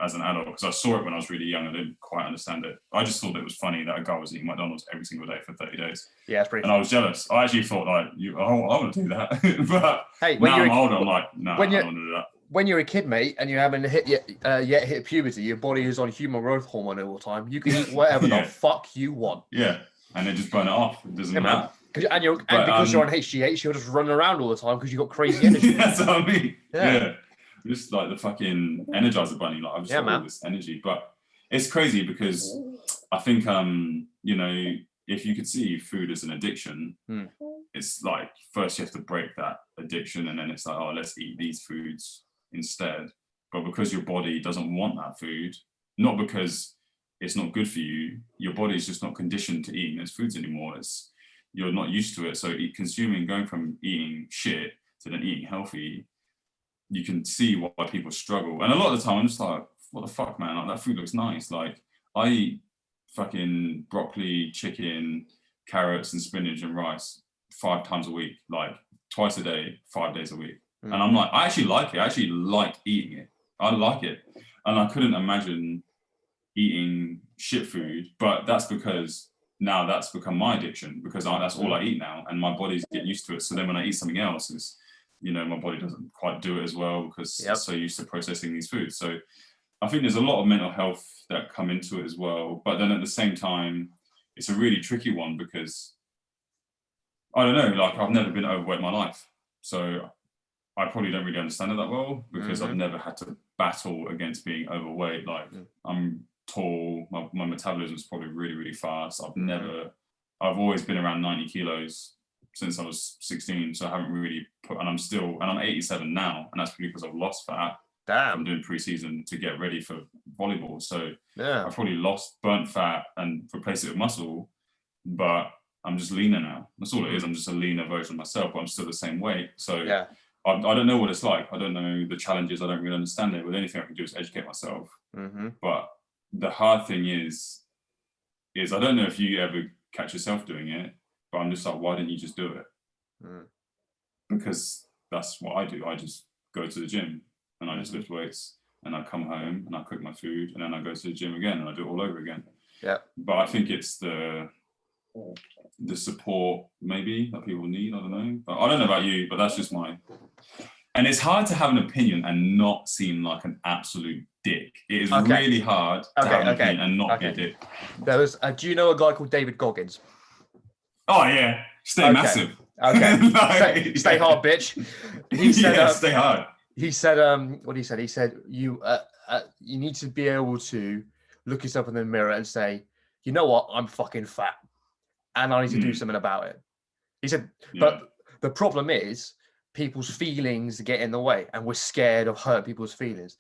as an adult, because I saw it when I was really young. I didn't quite understand it. I just thought it was funny that a guy was eating McDonald's every single day for 30 days. Yeah, it's pretty and funny. I was jealous. I actually thought, like, I want to do that. But hey, now I'm older, I'm like, no, I don't want to do that. When you're a kid, mate, and you haven't hit puberty, your body is on human growth hormone all the time. You can eat whatever the fuck you want. Yeah, and they just burn it off. It doesn't matter. Because you're on HGH, you're just running around all the time because you've got crazy energy. That's what I mean. Yeah. Just like the fucking Energizer Bunny. Like, I've just got all this energy. But it's crazy because I think, if you could see food as an addiction, it's like, first you have to break that addiction, and then it's like, oh, let's eat these foods instead. But because your body doesn't want that food, not because it's not good for you, your body's just not conditioned to eating those foods anymore. You're not used to it. So going from eating shit to then eating healthy, you can see why people struggle. And a lot of the time I'm just like, what the fuck, man? Like, that food looks nice. Like, I eat fucking broccoli, chicken, carrots and spinach and rice 5 times a week, like twice a day, 5 days a week. And I'm like, I actually like it. I actually like eating it. I like it. And I couldn't imagine eating shit food, but that's because now that's become my addiction, because that's all I eat now, and my body's getting used to it. So then when I eat something else, my body doesn't quite do it as well, because it's so used to processing these foods. So I think there's a lot of mental health that come into it as well. But then at the same time, it's a really tricky one, because I don't know, like, I've never been overweight in my life. So I probably don't really understand it that well, because I've never had to battle against being overweight. Like, I'm tall, my metabolism is probably really, really fast. I've always been around 90 kilos since I was 16, so I haven't really and I'm 87 now, and that's because I've lost fat. Damn. I'm doing pre-season to get ready for volleyball. So I've probably burnt fat and replaced it with muscle, but I'm just leaner now. That's all it is. I'm just a leaner version of myself, but I'm still the same weight. So I don't know what it's like. I don't know the challenges. I don't really understand it. But the only thing I can do is educate myself. But the hard thing is I don't know if you ever catch yourself doing it, but I'm just like, why didn't you just do it? Because that's what I do. I just go to the gym and I just lift weights, and I come home and I cook my food, and then I go to the gym again and I do it all over again. Yeah. But I think it's the support maybe that people need. I don't know. But I don't know about you, but that's just and it's hard to have an opinion and not seem like an absolute dick. It is really hard to have an opinion and not be a dick. There was, do you know a guy called David Goggins? Oh yeah, stay massive. Okay, stay hard, bitch. He said, stay hard. He said, what he said? He said, you need to be able to look yourself in the mirror and say, you know what, I'm fucking fat, and I need to do something about it. He said, but the problem is people's feelings get in the way, and we're scared of hurting people's feelings.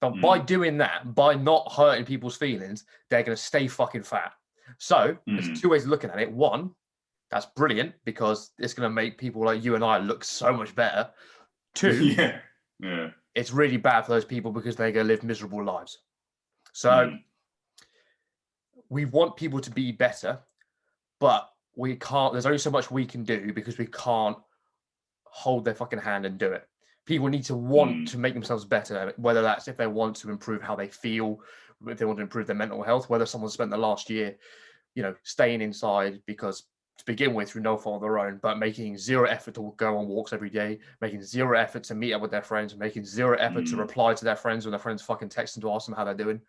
But by doing that, by not hurting people's feelings, they're going to stay fucking fat. So there's two ways of looking at it. One, that's brilliant because it's going to make people like you and I look so much better. Two, it's really bad for those people because they're going to live miserable lives. So we want people to be better, but we can't. There's only so much we can do because we can't hold their fucking hand and do it. People need to want to make themselves better, whether that's if they want to improve how they feel, if they want to improve their mental health, whether someone spent the last year, staying inside because to begin with through no fault of their own, but making zero effort to go on walks every day, making zero effort to meet up with their friends, making zero effort to reply to their friends when their friends fucking text them to ask them how they're doing.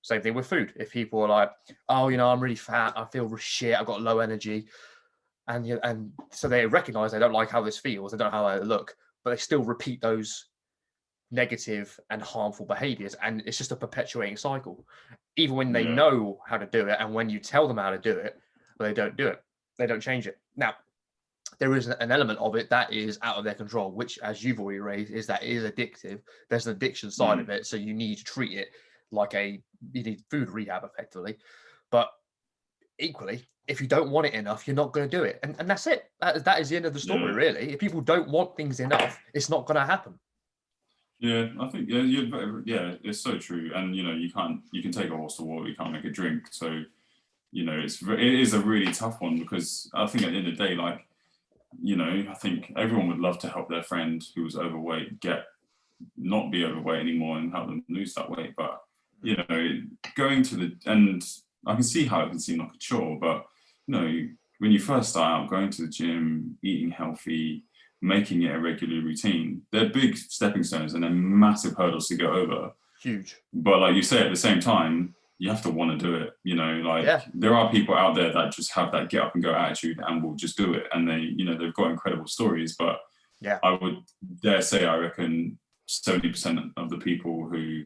Same thing with food. If people are like, oh, I'm really fat, I feel shit, I've got low energy. And so they recognize they don't like how this feels, they don't know how they look, but they still repeat those negative and harmful behaviors. And it's just a perpetuating cycle. Even when they know how to do it, and when you tell them how to do it, but they don't do it. They don't change it. Now, there is an element of it that is out of their control, which, as you've already raised, is that it is addictive. There's an addiction side of it. So you need to treat it like you need food rehab effectively. But equally, if you don't want it enough, you're not going to do it. And that's it. That is the end of the story, really. If people don't want things enough, it's not going to happen. Yeah, I think, it's so true. And, you can take a horse to water, you can't make it drink. So, it is a really tough one because I think at the end of the day, like, I think everyone would love to help their friend who was overweight not be overweight anymore and help them lose that weight. But, going to and I can see how it can seem like a chore, but, when you first start out going to the gym, eating healthy, making it a regular routine, they're big stepping stones and they're massive hurdles to get over. Huge. But like you say, at the same time, you have to want to do it. There are people out there that just have that get up and go attitude and will just do it. And they've got incredible stories. But I would dare say, I reckon 70% of the people who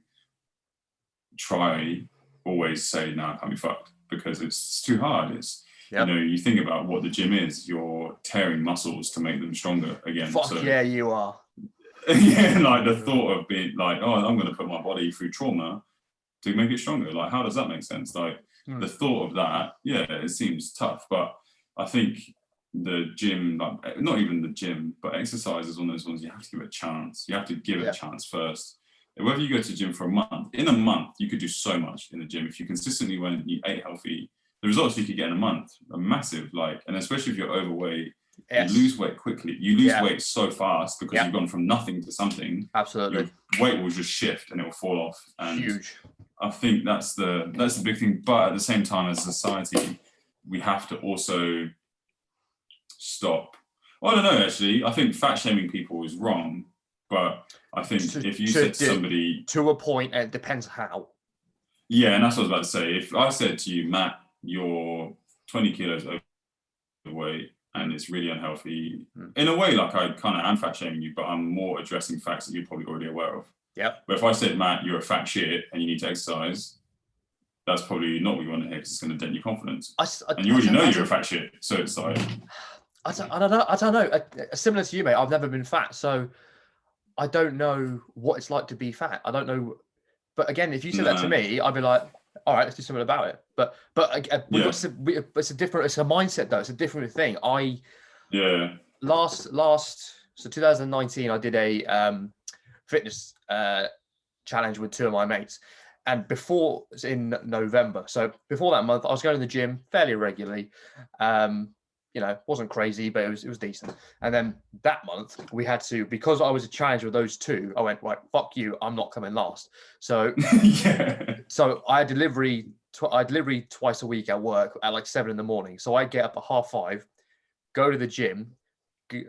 try always say, no, I can't be fucked because it's too hard. It's, you think about what the gym is, you're tearing muscles to make them stronger again. Yeah, you are. Like the thought of being like, oh, I'm going to put my body through trauma to make it stronger. Like, how does that make sense? Like the thought of that, it seems tough. But I think the gym, like not even the gym, but exercise is one of those ones you have to give it a chance. You have to give it a chance first. Whether you go to the gym for a month, in a month, you could do so much in the gym. If you consistently went and you ate healthy, the results you could get in a month are massive. Like, and especially if you're overweight, you lose weight quickly. You lose weight so fast because you've gone from nothing to something. Absolutely. Your weight will just shift and it will fall off. And huge. I think that's the big thing. But at the same time, as a society, we have to also stop. Well, I don't know, actually. I think fat shaming people is wrong. But I think if you said to somebody... To a point, and it depends how. Yeah, and that's what I was about to say. If I said to you, Matt, you're 20 kilos overweight and it's really unhealthy, in a way, like I kind of am fat shaming you, but I'm more addressing facts that you're probably already aware of. Yeah. But if I said, Matt, you're a fat shit and you need to exercise, that's probably not what you want to hear because it's going to dent your confidence. And you already know you're a fat shit. So it's like... I don't know. Similar to you, mate, I've never been fat. So I don't know what it's like to be fat. I don't know. But again, if you said that to me, I'd be like, all right, let's do something about it. But it's a mindset though. It's a different thing. So 2019, I did a fitness challenge with two of my mates. And before, it's in November. So before that month, I was going to the gym fairly regularly. Wasn't crazy, but it was decent. And then that month we had to, because I was a challenge with those two, I went, right, fuck you, I'm not coming last. So so I had delivery twice a week at work at like 7 a.m. So I get up at 5:30, go to the gym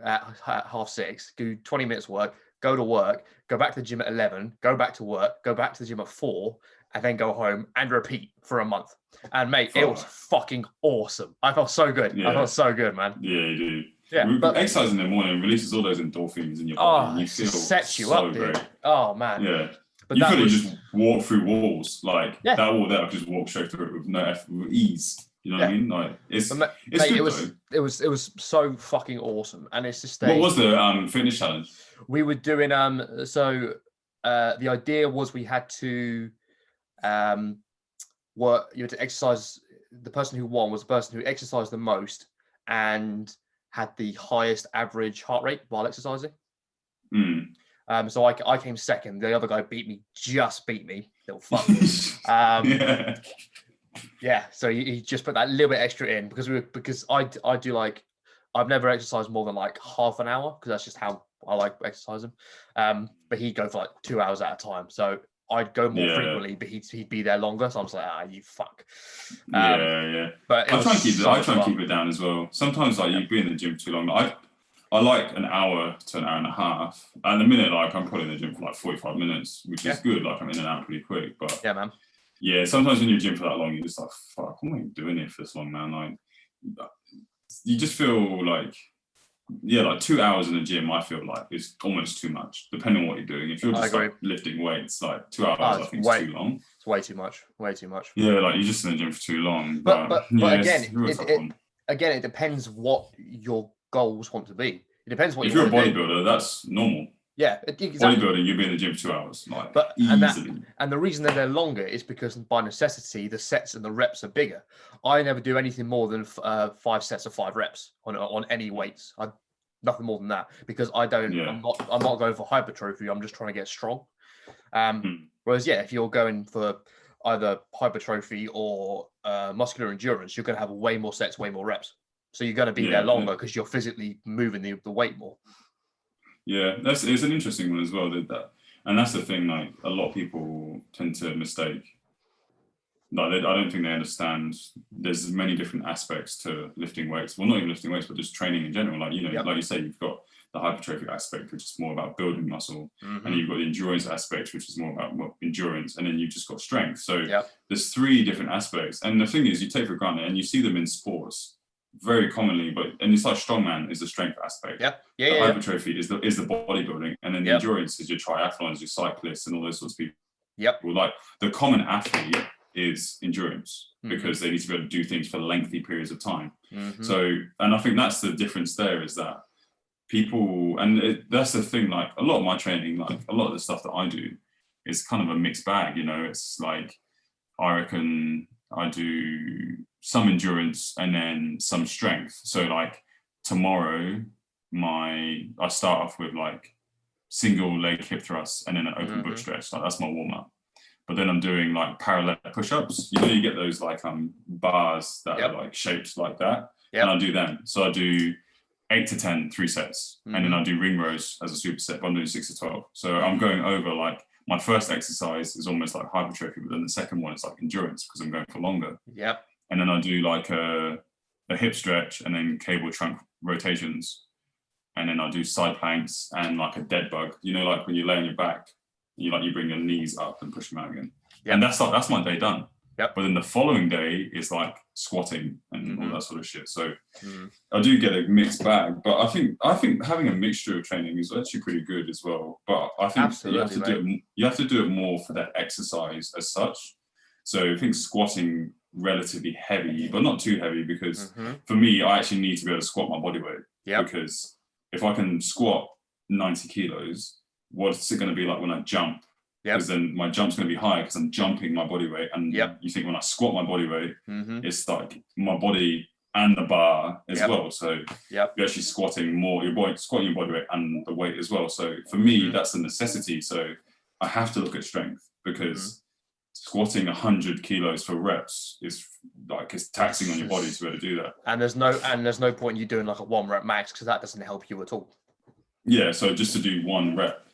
at 6:30, do 20 minutes work, go to work, go back to the gym at 11, go back to work, go back to the gym at 4, and then go home and repeat for a month. And mate, it was fucking awesome. I felt so good. I felt so good, man. Yeah, you do. Yeah, but exercise in the morning releases all those endorphins in your body. And you feel sets you so up, dude. great. Oh man. Yeah. But you could have just walked through walls. Like that wall there, I could just walk straight through it with no effort, with ease. You know what I mean? Like it's good it was so fucking awesome. And it's just what was the fitness challenge? We were doing the idea was we had to you had to exercise. The person who won was the person who exercised the most and had the highest average heart rate while exercising. So I came second. The other guy beat me, little fuck. Yeah. So he just put that little bit extra in because I do like, I've never exercised more than like half an hour because that's just how I like exercising. But he'd go for like 2 hours at a time. So I'd go more frequently, but he'd be there longer. So I'm just like, you fuck. But I try and keep it down as well. Sometimes like you be in the gym too long. I like an hour to an hour and a half. And the minute like I'm probably in the gym for like 45 minutes, which is good. Like I'm in and out pretty quick. But yeah, man. Yeah, sometimes when you're in the gym for that long, you're just like, fuck, what am I doing here for this long, man? Like you just feel like 2 hours in the gym, I feel like is almost too much, depending on what you're doing. If you're just like lifting weights, like 2 hours, I think is too long. It's way too much. Way too much. Yeah, like you're just in the gym for too long. But again, it depends what your goals want to be. It depends what if you're a bodybuilder, that's normal. Yeah, exactly. Bodybuilding, you'll be in the gym for 2 hours, easily. And the reason that they're longer is because by necessity, the sets and the reps are bigger. I never do anything more than 5 sets of 5 reps on any weights. Nothing more than that because I don't. Yeah. I'm not going for hypertrophy. I'm just trying to get strong. Whereas, if you're going for either hypertrophy or muscular endurance, you're going to have way more sets, way more reps. So you're going to be there longer because you're physically moving the weight more. Yeah, it's an interesting one as well. And that's the thing. Like a lot of people tend to mistake. Like I don't think they understand. There's many different aspects to lifting weights. Well, not even lifting weights, but just training in general. Like like you say, you've got the hypertrophic aspect, which is more about building muscle, and you've got the endurance aspect, which is more about endurance, and then you've just got strength. So there's 3 different aspects. And the thing is, you take for granted, and you see them in sports very commonly, and it's like strongman is the strength aspect. Hypertrophy is the bodybuilding, and then the endurance is your triathlons, your cyclists, and all those sorts of people. Well, like the common athlete is endurance because they need to be able to do things for lengthy periods of time. So, and I think that's the difference there is that people, that's the thing. Like a lot of my training, like a lot of the stuff that I do, is kind of a mixed bag. It's like I reckon I do some endurance and then some strength. So like tomorrow, I start off with like single leg hip thrusts and then an open butt stretch. Like that's my warm up. But then I'm doing like parallel push-ups. You get those like bars that are like shaped like that. And I do them. So I do 8 to 10, 3 sets. And then I do ring rows as a superset, but I'm doing 6 to 12. So I'm going over like my first exercise is almost like hypertrophy, but then the second one is like endurance because I'm going for longer. And then I do like a hip stretch and then cable trunk rotations. And then I do side planks and like a dead bug. Like when you lay on your back, you bring your knees up and push them out again. And that's my day done. But then the following day is like squatting and all that sort of shit. So I do get a mixed bag, but I think having a mixture of training is actually pretty good as well. But I think you have to do it more for that exercise as such. So I think squatting relatively heavy, but not too heavy because for me, I actually need to be able to squat my body weight. Because if I can squat 90 kilos, what's it going to be like when I jump? Because then my jump's going to be high because I'm jumping my body weight. And you think when I squat my body weight, it's like my body and the bar as well. So you're actually squatting more, squatting your body weight and the weight as well. So for me, that's a necessity. So I have to look at strength because squatting 100 kilos for reps is like it's taxing on your body to be able to do that. And there's no point in you doing like a 1 rep max because that doesn't help you at all. Yeah, so just to do 1 rep,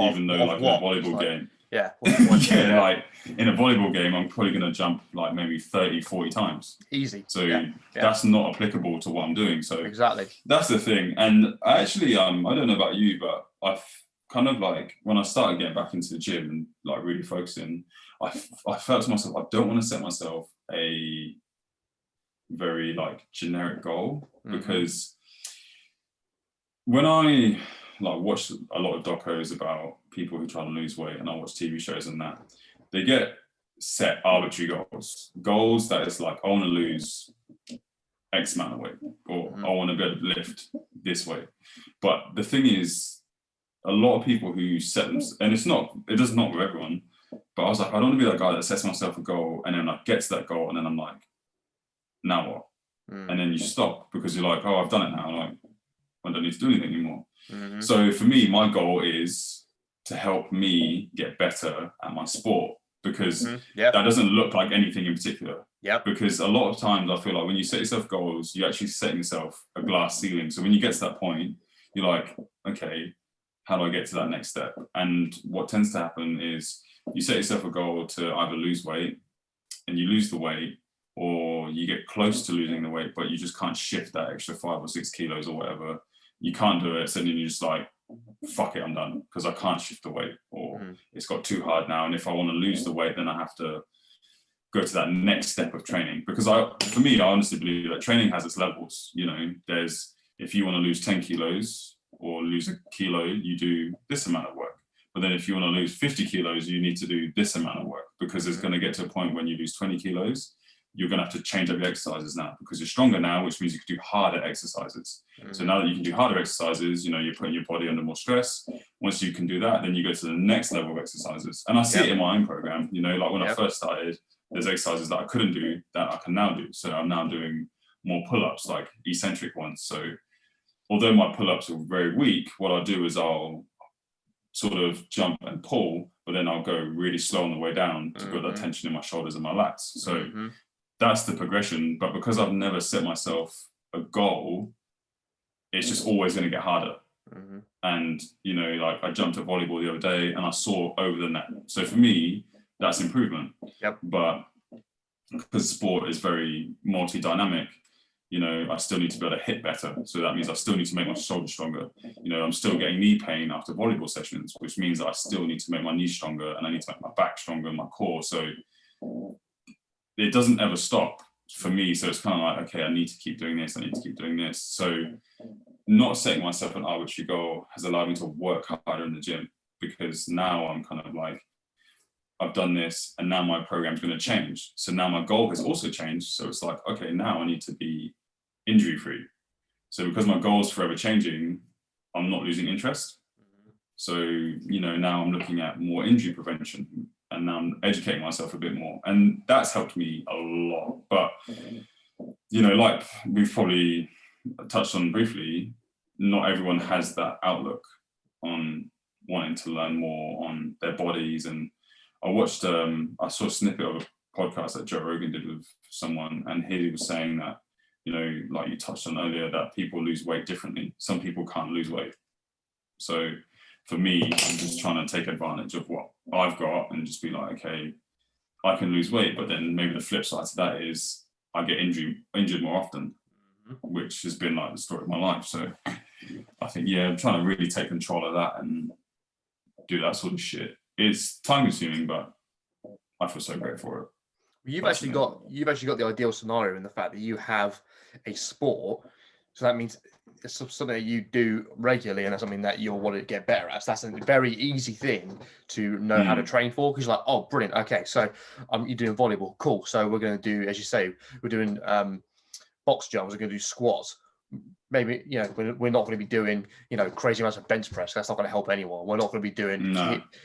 even though like in a volleyball game. Like in a volleyball game, I'm probably going to jump like maybe 30, 40 times. Easy. So that's not applicable to what I'm doing. So exactly. That's the thing. And I actually, I don't know about you, but I've kind of like, when I started getting back into the gym and like really focusing, I felt to myself, I don't want to set myself a very like generic goal because when I like watch a lot of docos about people who try to lose weight, and I watch TV shows and that, they get set arbitrary goals that is like, I want to lose X amount of weight, or I want to be able to lift this weight. But the thing is, a lot of people who set them, and it does not with everyone, but I was like, I don't want to be that guy that sets myself a goal and then I get to that goal and then I'm like, now what? And then you stop because you're like, oh, I've done it now. Like, I don't need to do anything anymore. So for me, my goal is to help me get better at my sport, because that doesn't look like anything in particular. Because a lot of times I feel like when you set yourself goals, you actually set yourself a glass ceiling. So when you get to that point, you're like, okay, how do I get to that next step? And what tends to happen is you set yourself a goal to either lose weight and you lose the weight, or you get close to losing the weight, but you just can't shift that extra 5 or 6 kilos or whatever. You can't do it. So then you're just like, fuck it, I'm done, because I can't shift the weight, or it's got too hard now. And if I want to lose the weight, then I have to go to that next step of training. Because for me, I honestly believe that training has its levels. You know, there's, if you want to lose 10 kilos or lose a kilo, you do this amount of work. But then if you want to lose 50 kilos, you need to do this amount of work, because it's going to get to a point when you lose 20 kilos, you're going to have to change up your exercises now, because you're stronger now, which means you can do harder exercises. So now that you can do harder exercises, you know, you're putting your body under more stress. Once you can do that, then you go to the next level of exercises. And I see it in my own program, you know, like when I first started, there's exercises that I couldn't do that I can now do. So I'm now doing more pull-ups, like eccentric ones. So although my pull-ups are very weak, what I'll do is I'll sort of jump and pull, but then I'll go really slow on the way down to build that tension in my shoulders and my lats. So that's the progression. But because I've never set myself a goal, it's just always going to get harder. And, you know, like I jumped at volleyball the other day and I saw over the net. So for me, that's improvement. But because sport is very multi-dynamic, you know, I still need to be able to hit better. So that means I still need to make my shoulders stronger. You know, I'm still getting knee pain after volleyball sessions, which means that I still need to make my knees stronger, and I need to make my back stronger and my core. So it doesn't ever stop for me. So it's kind of like, okay, I need to keep doing this. I need to keep doing this. So not setting myself an arbitrary goal has allowed me to work harder in the gym, because now I'm kind of like, I've done this and now my program's going to change. So now my goal has also changed. So it's like, okay, now I need to be injury free. So because my goal is forever changing, I'm not losing interest. So, you know, now I'm looking at more injury prevention, and now I'm educating myself a bit more. And that's helped me a lot. But, you know, like we've probably touched on briefly, not everyone has that outlook on wanting to learn more on their bodies. And I watched, I saw a snippet of a podcast that Joe Rogan did with someone, and he was saying that, you know, like you touched on earlier, that people lose weight differently. Some people can't lose weight. So for me, I'm just trying to take advantage of what I've got and just be like, okay, I can lose weight, but then maybe the flip side to that is I get injured more often, which has been like the story of my life. So I think, yeah, I'm trying to really take control of that and do that sort of shit. It's time consuming, but I feel so great for it. You've actually got the ideal scenario in the fact that you have a sport, so that means it's something that you do regularly, and that's something that you'll want to get better at. So that's a very easy thing to know how to train for, because you're like, oh, brilliant, okay, so you're doing volleyball, cool. So we're going to do, as you say, we're doing box jumps, we're going to do squats. Maybe, you know, we're not going to be doing, you know, crazy amounts of bench press. That's not going to help anyone. We're not going to be doing,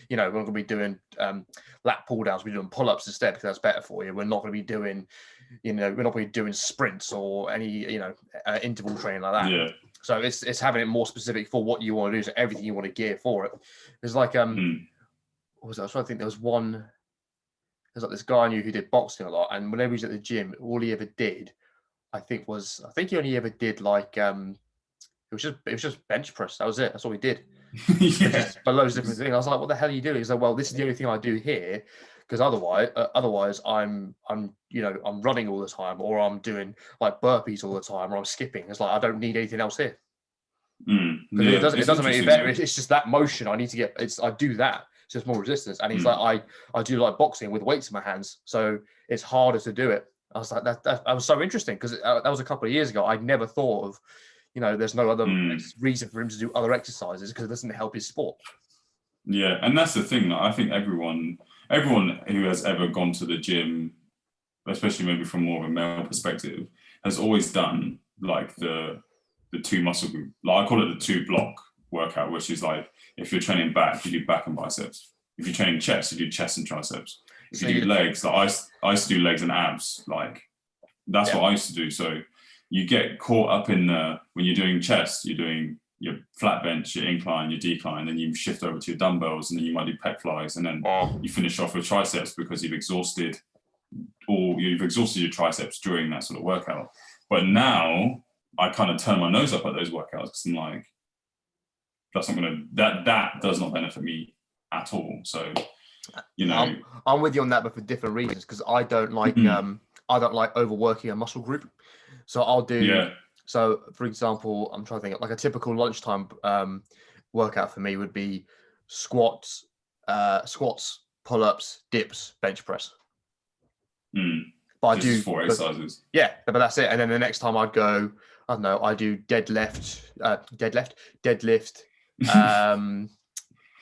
you know, we're not going to be doing lat pull downs. We're doing pull ups instead, because that's better for you. We're not going to be doing, you know, we're not going to be doing sprints or any, you know, interval training like that. Yeah. So it's having it more specific for what you want to do. So everything you want to gear for it. There's like what was that? I was trying to think. There's like this guy I knew who did boxing a lot, and whenever he was at the gym, all he ever did, I think he only ever did like it was just bench press. That was it. That's all he did. But loads of different things. I was like, what the hell are you doing? He's like, well, this is the only thing I do here, because otherwise I'm you know, I'm running all the time, or I'm doing like burpees all the time, or I'm skipping. It's like, I don't need anything else here. It doesn't make it better. It's just that motion I need to get. I do that. It's just more resistance. And he's like, I do like boxing with weights in my hands, so it's harder to do it. I was like, that was so interesting, because that was a couple of years ago. I'd never thought of, there's no other reason for him to do other exercises because it doesn't help his sport. Yeah, and that's the thing. Like, I think everyone who has ever gone to the gym, especially maybe from more of a male perspective, has always done like the two muscle group. Like I call it the 2-block workout, which is like if you're training back, you do back and biceps. If you're training chest, you do chest and triceps. If you do legs, like I used to do legs and abs. Like that's what I used to do. So you get caught up in when you're doing chest, you're doing your flat bench, your incline, your decline, then you shift over to your dumbbells, and then you might do pec flies, and then you finish off with triceps because you've exhausted your triceps during that sort of workout. But now I kind of turn my nose up at those workouts because I'm like, that does not benefit me at all. So, I'm with you on that, but for different reasons, because I don't like overworking a muscle group. So I'll do. So, for example, I'm trying to think like a typical lunchtime workout for me would be squats, pull-ups, dips, bench press. But I do 4 exercises. Yeah, but that's it. And then the next time I'd go, I don't know, I do deadlift,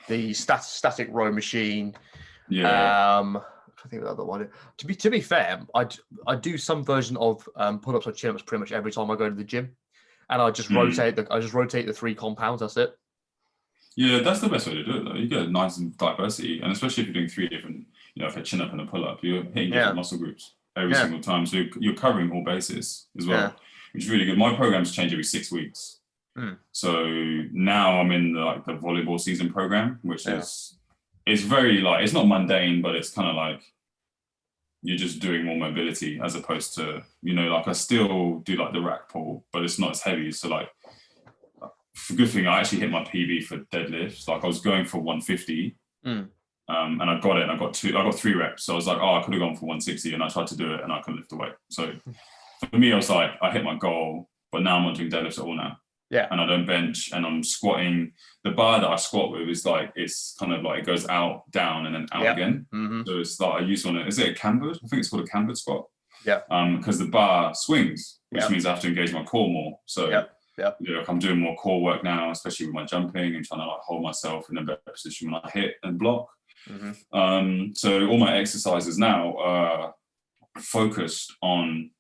the static row machine. I think the other one. To be fair, I do some version of pull-ups or chin-ups pretty much every time I go to the gym, and I just rotate the 3 compounds. That's it. Yeah, that's the best way to do it though. You get a nice diversity, and especially if you're doing 3 different, if a chin-up and a pull-up, you're hitting different muscle groups every single time. So you're covering all bases as well, which is really good. My programs change every 6 weeks. So now I'm in the volleyball season program, which is it's very it's not mundane, but it's kind of like you're just doing more mobility as opposed to I still do like the rack pull, but it's not as heavy. So good thing I actually hit my PB for deadlifts. Like I was going for 150, and I got it. And I got 3 reps. So I was like, I could have gone for 160, and I tried to do it, and I couldn't lift the weight. So for me, I was like, I hit my goal, but now I'm not doing deadlifts at all now. Yeah. And I don't bench, and I'm squatting. The bar that I squat with is it's kind of it goes out, down, and then out again. So it's I use one. Is it a cambered? I think it's called a cambered squat. Yeah. Because the bar swings, which means I have to engage my core more. So I'm doing more core work now, especially with my jumping and trying to hold myself in a better position when I hit and block. So all my exercises now are focused on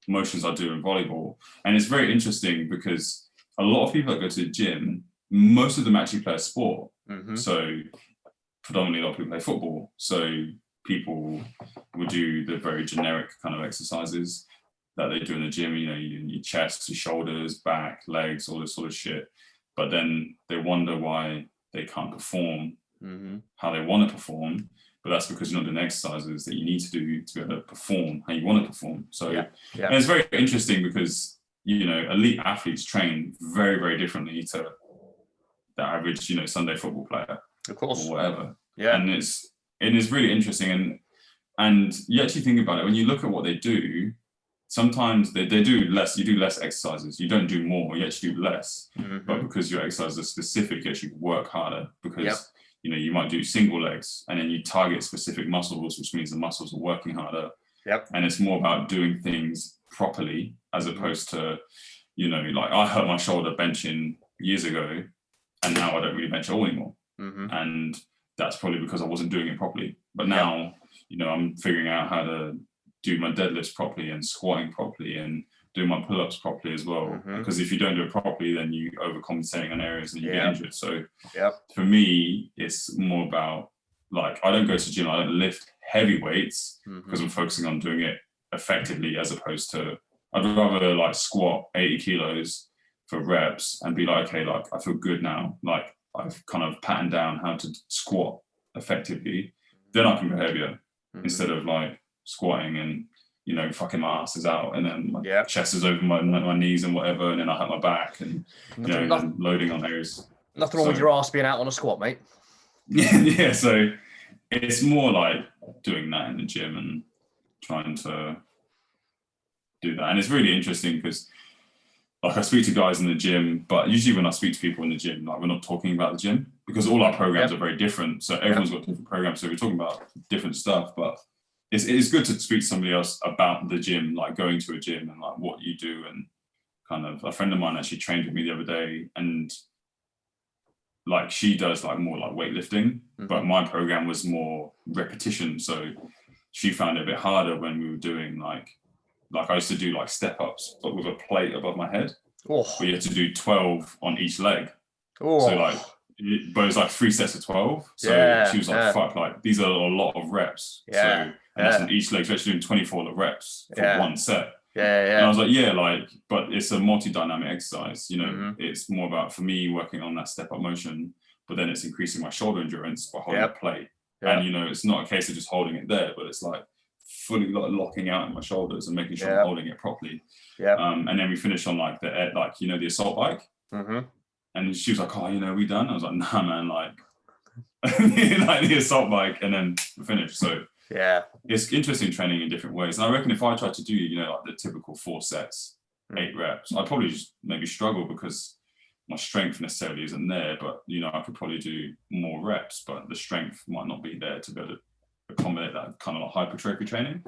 motions I do in volleyball, and it's very interesting because a lot of people that go to the gym, most of them actually play a sport. So predominantly a lot of people play football. So people would do the very generic kind of exercises that they do in the gym, your chest, your shoulders, back, legs, all this sort of shit. But then they wonder why they can't perform how they want to perform. But that's because you're not doing exercises that you need to do to be able to perform how you want to perform. So and it's very interesting because elite athletes train very, very differently to the average, Sunday football player, of course, or whatever. And it's really interesting. And you actually think about it when you look at what they do. Sometimes they do less. You do less exercises. You don't do more. You actually do less. But because your exercises are specific, you actually work harder because you might do single legs, and then you target specific muscles, which means the muscles are working harder. And it's more about doing things properly as opposed to, I hurt my shoulder benching years ago, and now I don't really bench at all anymore. And that's probably because I wasn't doing it properly. But now, I'm figuring out how to do my deadlifts properly and squatting properly and do my pull-ups properly as well. Because if you don't do it properly, then you overcompensating on areas and you get injured. So for me, it's more about I don't go to the gym, I don't lift heavy weights because I'm focusing on doing it effectively, as opposed to I'd rather squat 80 kilos for reps and be okay, I feel good now. I've kind of patterned down how to squat effectively. Then I can go heavier instead of squatting and fucking my ass is out and then my chest is over my knees and whatever, and then I hurt my back and and loading on areas. Nothing wrong with your ass being out on a squat, mate. Yeah. So it's more doing that in the gym and trying to do that, and it's really interesting because I speak to guys in the gym, but usually when I speak to people in the gym, we're not talking about the gym because all our programs are very different. So everyone's got different programs, so we're talking about different stuff, but it's good to speak to somebody else about the gym, going to a gym and what you do, and kind of, a friend of mine actually trained with me the other day, and like she does like more like weightlifting, but my program was more repetition. So she found it a bit harder when we were doing like I used to do like step ups, but with a plate above my head. But you had to do 12 on each leg. So like, but it's like 3 sets of 12. So she was like, fuck, like these are a lot of reps. So, and that's on each leg. So she's doing 24 reps for one set. And I was like, yeah, like, but it's a multi-dynamic exercise. You know, it's more about, for me, working on that step up motion, but then it's increasing my shoulder endurance by holding the plate. And, you know, it's not a case of just holding it there, but it's like fully like locking out in my shoulders and making sure I'm holding it properly. And then we finished on like the, like, you know, the assault bike. And she was like, oh, you know, we done? I was like, nah, man, like, like the assault bike, and then we finished. So it's interesting training in different ways. And I reckon if I tried to do, you know, like the typical 4 sets, 8 reps, I'd probably just maybe struggle because my strength necessarily isn't there. But, you know, I could probably do more reps, but the strength might not be there to be able to accommodate that kind of like hypertrophy training.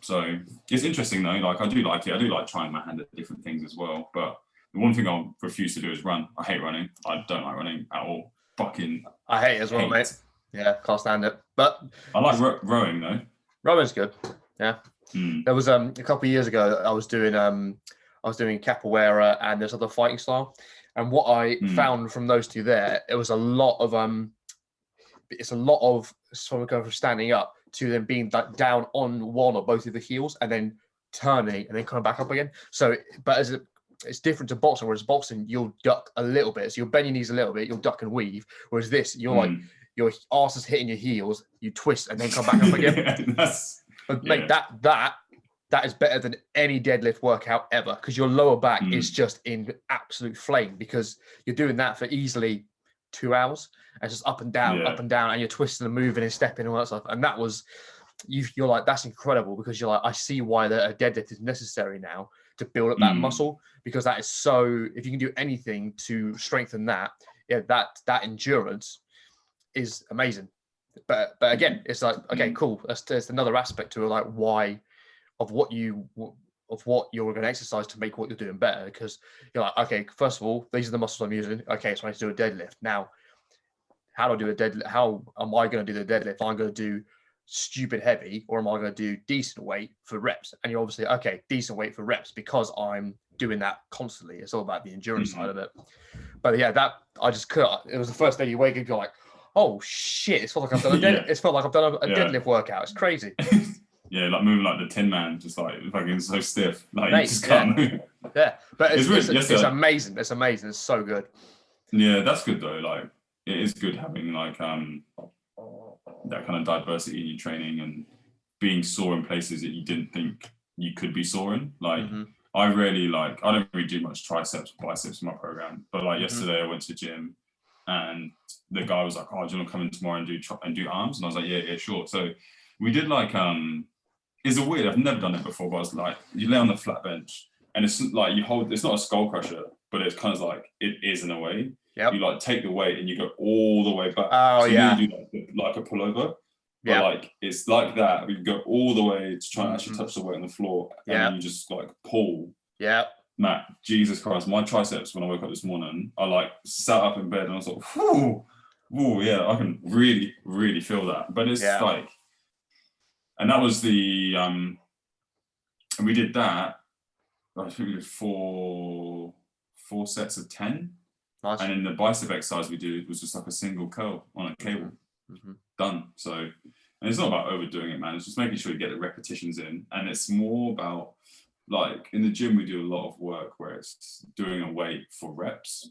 So it's interesting though. Like I do like it. I do like trying my hand at different things as well. But the one thing I'll refuse to do is run. I hate running. I don't like running at all. I hate it as well, mate. Yeah, can't stand it. But I like rowing though. Rowing's good. Yeah. There was a couple of years ago I was doing capoeira and this other fighting style. And what I found from those two there, it was a lot of sort of going from standing up to then being down on one or both of the heels and then turning and then coming back up again. So, but it's different to boxing, whereas boxing, you'll duck a little bit. So you'll bend your knees a little bit, you'll duck and weave. Whereas this, you're like, your arse is hitting your heels, you twist and then come back up again. But mate, that is better than any deadlift workout ever, because your lower back is just in absolute flame, because you're doing that for easily 2 hours and just up and down, and you're twisting and moving and stepping and all that stuff. And that was, you're like, that's incredible, because you're like, I see why a deadlift is necessary now to build up that muscle, because that is so, if you can do anything to strengthen that, that endurance is amazing. But again, it's like, okay, cool. There's another aspect to it, like why of what you're going to exercise to make what you're doing better, because you're like, okay, first of all, these are the muscles I'm using. Okay, so I need to do a deadlift. Now, how do I do a deadlift? How am I going to do the deadlift? Am I going to do stupid heavy, or am I going to do decent weight for reps? And you're obviously, okay, decent weight for reps, because I'm doing that constantly. It's all about the endurance side of it. But yeah, that I just could. It was the first day you wake up, you're like, oh shit! It's felt like I've done it's felt like I've done a deadlift workout. It's crazy. Like moving like the Tin Man, just like fucking so stiff, like you just can't move. Yeah, but it's amazing. It's amazing. It's so good. Yeah, that's good though. Like it is good having like that kind of diversity in your training and being sore in places that you didn't think you could be sore in. Like I don't really do much triceps, biceps in my program. But like yesterday I went to the gym and the guy was like, oh, do you want to come in tomorrow and do arms? And I was like, yeah, sure. So we did like, it's a weird, I've never done it before, but I was like, you lay on the flat bench and it's like you hold, it's not a skull crusher, but it's kind of like, it is in a way. You like take the weight and you go all the way back. Oh, so you do like a pullover. But like it's like that. We go all the way to try and actually touch the weight on the floor. And then you just like pull. Matt, Jesus Christ, my triceps when I woke up this morning, I like sat up in bed and I was like, whoo, yeah, I can really, really feel that. But it's like, and that was the and we did that. I think we did four sets of 10. Nice. And in the bicep exercise we did was just like a single curl on a cable. Done. So, and it's not about overdoing it, man. It's just making sure you get the repetitions in. And it's more about, like, in the gym we do a lot of work where it's doing a weight for reps,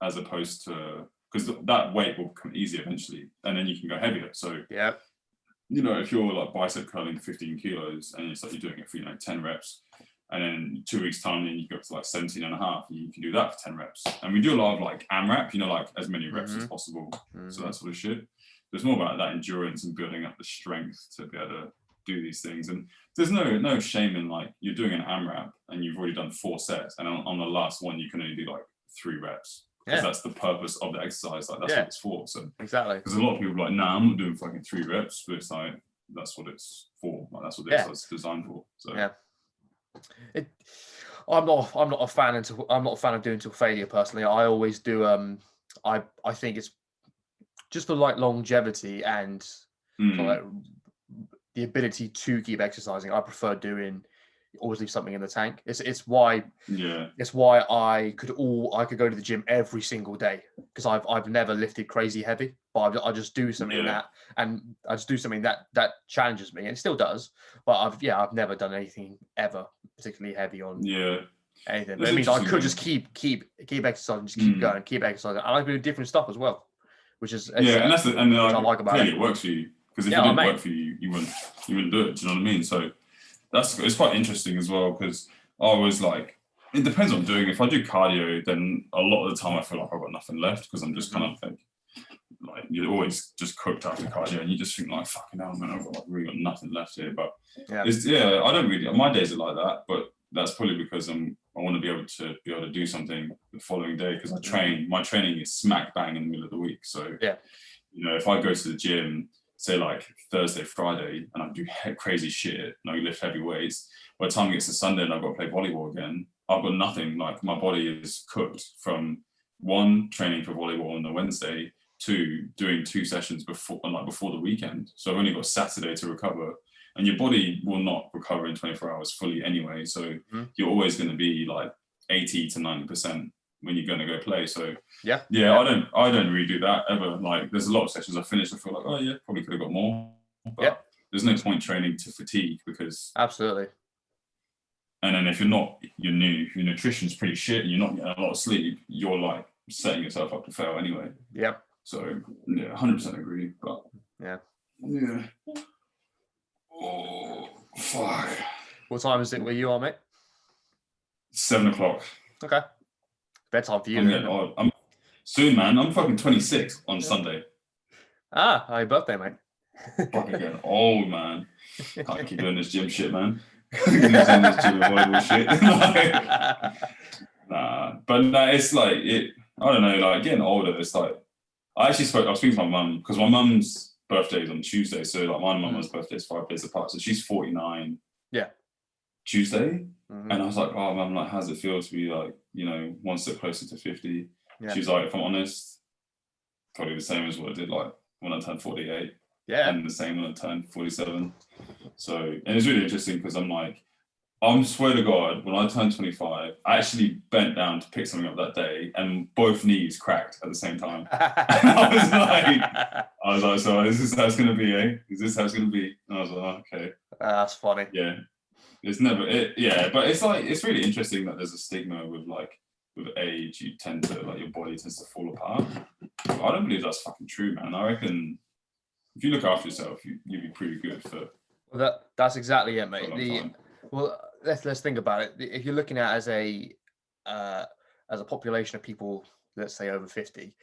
as opposed to, because that weight will become easier eventually, and then you can go heavier. So, you know, if you're like bicep curling 15 kilos and it's like you're doing it for 10 reps, and then 2 weeks time, then you go to like 17 and a half, you can do that for 10 reps. And we do a lot of like AMRAP, like as many reps as possible. So that sort of shit. There's more about that endurance and building up the strength to be able to do these things. And there's no shame in like, you're doing an AMRAP and you've already done 4 sets. And on the last one, you can only do like 3 reps. Because that's the purpose of the exercise. Like that's what it's for. So exactly. Because a lot of people are like, nah, I'm not doing fucking 3 reps. But it's like, that's what it's for. Like that's what the exercise is designed for. So I'm not a fan of doing till failure personally. I always do. I think it's just for like longevity and for like the ability to keep exercising. I prefer doing always leave something in the tank. It's why I could go to the gym every single day, because I've never lifted crazy heavy, but I just do something that challenges me, and it still does. But I've never done anything ever particularly heavy on anything. But it means I could just keep exercising, just keep going, keep exercising. I like doing different stuff as well, which is and that's which I like about it. It works for you, because if it didn't work for you, you wouldn't do it. Do you know what I mean? So it's quite interesting as well, because I was like, it depends what I'm doing. If I do cardio, then a lot of the time I feel like I've got nothing left, because I'm just kind of like you're always just cooked after cardio, and you just think like, fucking hell, man, I've really got nothing left here. But I don't really. My days are like that, but that's probably because I want to be able to do something the following day, because I train. My training is smack bang in the middle of the week. So if I go to the gym, say like Thursday, Friday, and I do crazy shit, and I lift heavy weights, by the time it gets to Sunday and I've got to play volleyball again, I've got nothing. Like, my body is cooked from one, training for volleyball on the Wednesday, to doing 2 sessions before the weekend. So I've only got Saturday to recover, and your body will not recover in 24 hours fully anyway. So you're always going to be like 80 to 90% when you're going to go play. So I don't really do that ever. Like, there's a lot of sessions I finish, I feel like, oh yeah, probably could have got more, but there's no point training to fatigue, because absolutely. And then if your nutrition's pretty shit and you're not getting a lot of sleep, you're like setting yourself up to fail anyway. Yep. So 100% agree. But yeah. Oh fuck. What time is it where you are, mate? 7 o'clock. Okay. Bedtime for you. I'm soon, man. I'm fucking 26 on Sunday. Happy birthday, mate. Fucking getting old, man. Can't keep doing this gym shit, man. This gym volleyball shit. But it's like it. I don't know. Like, getting older, it's like I was speaking to my mum, because my mum's birthday is on Tuesday. So like, my mum's birthday is 5 days apart. So she's 49. Yeah. Tuesday. And I was like, oh, mum, like, how does it feel to be like, one step closer to 50? Yeah. She's like, if I'm honest, probably the same as what I did like when I turned 48. Yeah. And the same when I turned 47. So, and it's really interesting, because I'm like, I swear to God, when I turned 25, I actually bent down to pick something up that day, and both knees cracked at the same time. I was like, so is this how it's going to be, eh? Is this how it's going to be? And I was like, oh, okay. That's funny. Yeah. It's never, but it's like, it's really interesting that there's a stigma with age, you tend to, like, your body tends to fall apart. But I don't believe that's fucking true, man. I reckon if you look after yourself, you'd be pretty good for. Well, that's exactly it, mate. Let's think about it. If you're looking at as a population of people, let's say over 50,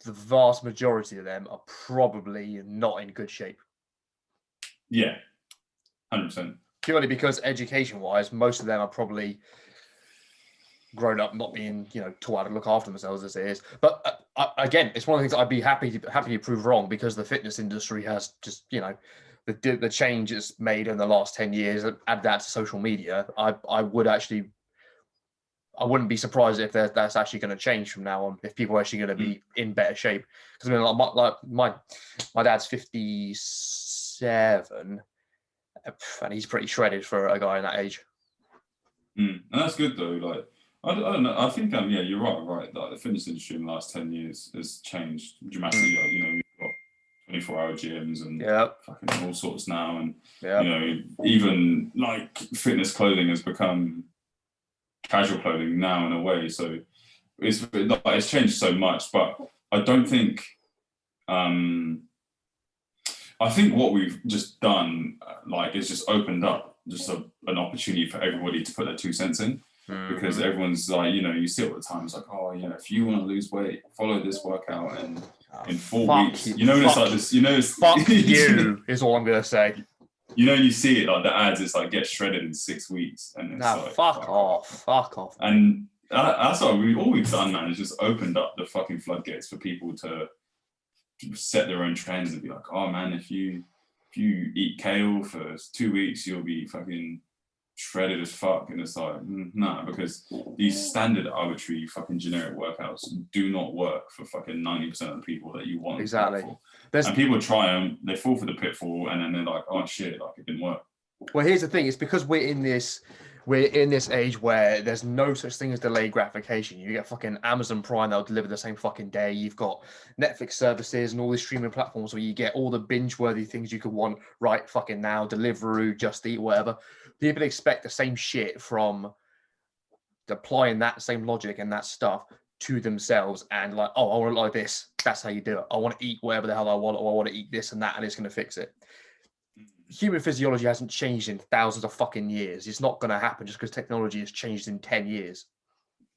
the vast majority of them are probably not in good shape. Yeah, 100%. Purely because education-wise, most of them are probably grown up not being, taught how to look after themselves as it is. But again, it's one of the things I'd be happy to prove wrong, because the fitness industry has just, the changes made in the last 10 years, add that to social media. I wouldn't be surprised if that's actually going to change from now on, if people are actually going to be in better shape. Because my dad's 57, and he's pretty shredded for a guy in that age. And that's good though. Like, I don't know. I think you're right. Like, the fitness industry in the last 10 years has changed dramatically. Like, we've got 24-hour gyms and fucking all sorts now, and even like fitness clothing has become casual clothing now in a way. So it's changed so much, but I don't think. I think what we've just done, is just opened up just an opportunity for everybody to put their 2 cents in. Because everyone's like, you see it all the time. It's like, oh, if you want to lose weight, follow this workout, and in 4 weeks, it's like this, fuck you is all I'm gonna say. You see it like the ads. It's like, get shredded in 6 weeks, and it's like, fuck off. And that's what we've done, man. Is just opened up the fucking floodgates for people to set their own trends and be like, oh man, if you eat kale for 2 weeks, you'll be fucking shredded as fuck, and it's like, nah, because these standard arbitrary fucking generic workouts do not work for fucking 90% of the people that you want. Exactly. And people try them, they fall for the pitfall, and then they're like, oh shit, like it didn't work. Well, here's the thing: it's because we're in this age where there's no such thing as delayed gratification. You get fucking Amazon Prime that'll deliver the same fucking day. You've got Netflix services and all these streaming platforms where you get all the binge-worthy things you could want right fucking now, Deliveroo, Just Eat, whatever. People expect the same shit from applying that same logic and that stuff to themselves, and like, oh, I want it like this. That's how you do it. I want to eat whatever the hell I want, or I want to eat this and that, and it's going to fix it. Human physiology hasn't changed in thousands of fucking years. It's not going to happen just because technology has changed in 10 years.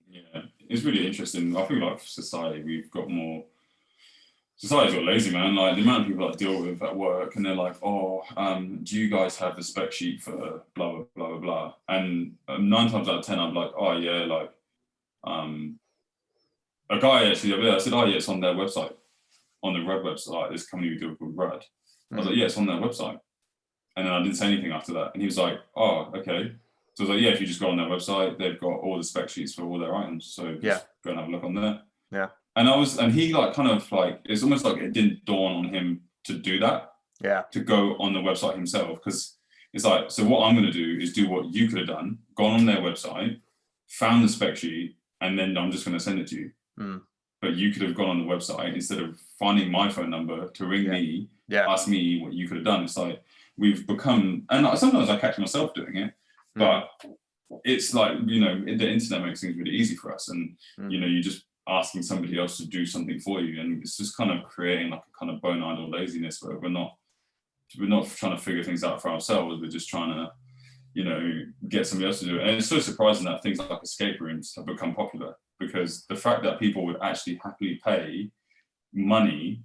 Yeah, it's really interesting. I feel like for society, we've got more. Society's got lazy, man. Like the amount of people I deal with at work, and they're like, "Oh, do you guys have the spec sheet for blah blah blah blah blah?" And 9 times out of 10, I'm like, "Oh yeah, like." A guy actually over there, I said, "Oh yeah, it's on their website, on the Red website. This company we deal with called Red." I was like, "Yeah, it's on their website." And then I didn't say anything after that. And he was like, "Oh, okay." So I was like, "Yeah, if you just go on their website, they've got all the spec sheets for all their items. So just go and have a look on there." Yeah. And he like kind of like, it's almost like it didn't dawn on him to do that. Yeah. To go on the website himself. Because it's like, so what I'm going to do is do what you could have done, gone on their website, found the spec sheet, and then I'm just going to send it to you. But you could have gone on the website instead of finding my phone number to ring me, ask me what you could have done. It's like, we've become, and sometimes I catch myself doing it, but it's like, you know, the internet makes things really easy for us, and you know, you just asking somebody else to do something for you, and it's just kind of creating like a kind of bone idle laziness where we're not trying to figure things out for ourselves. We're just trying to, you know, get somebody else to do it. And it's so surprising that things like escape rooms have become popular, because the fact that people would actually happily pay money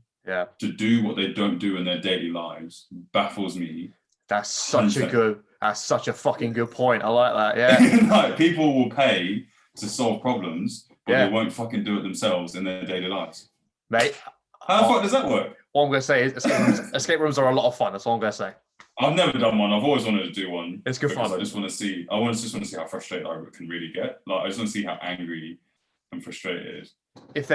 to do what they don't do in their daily lives baffles me. That's such a fucking good point. I like that. Yeah. Like, people will pay to solve problems, but they won't fucking do it themselves in their daily lives. Mate, how the fuck does that work? What I'm going to say is escape rooms are a lot of fun. That's all I'm going to say. I've never done one. I've always wanted to do one. It's good fun. I just want to see how frustrated I can really get. Like, I just want to see how angry and frustrated. If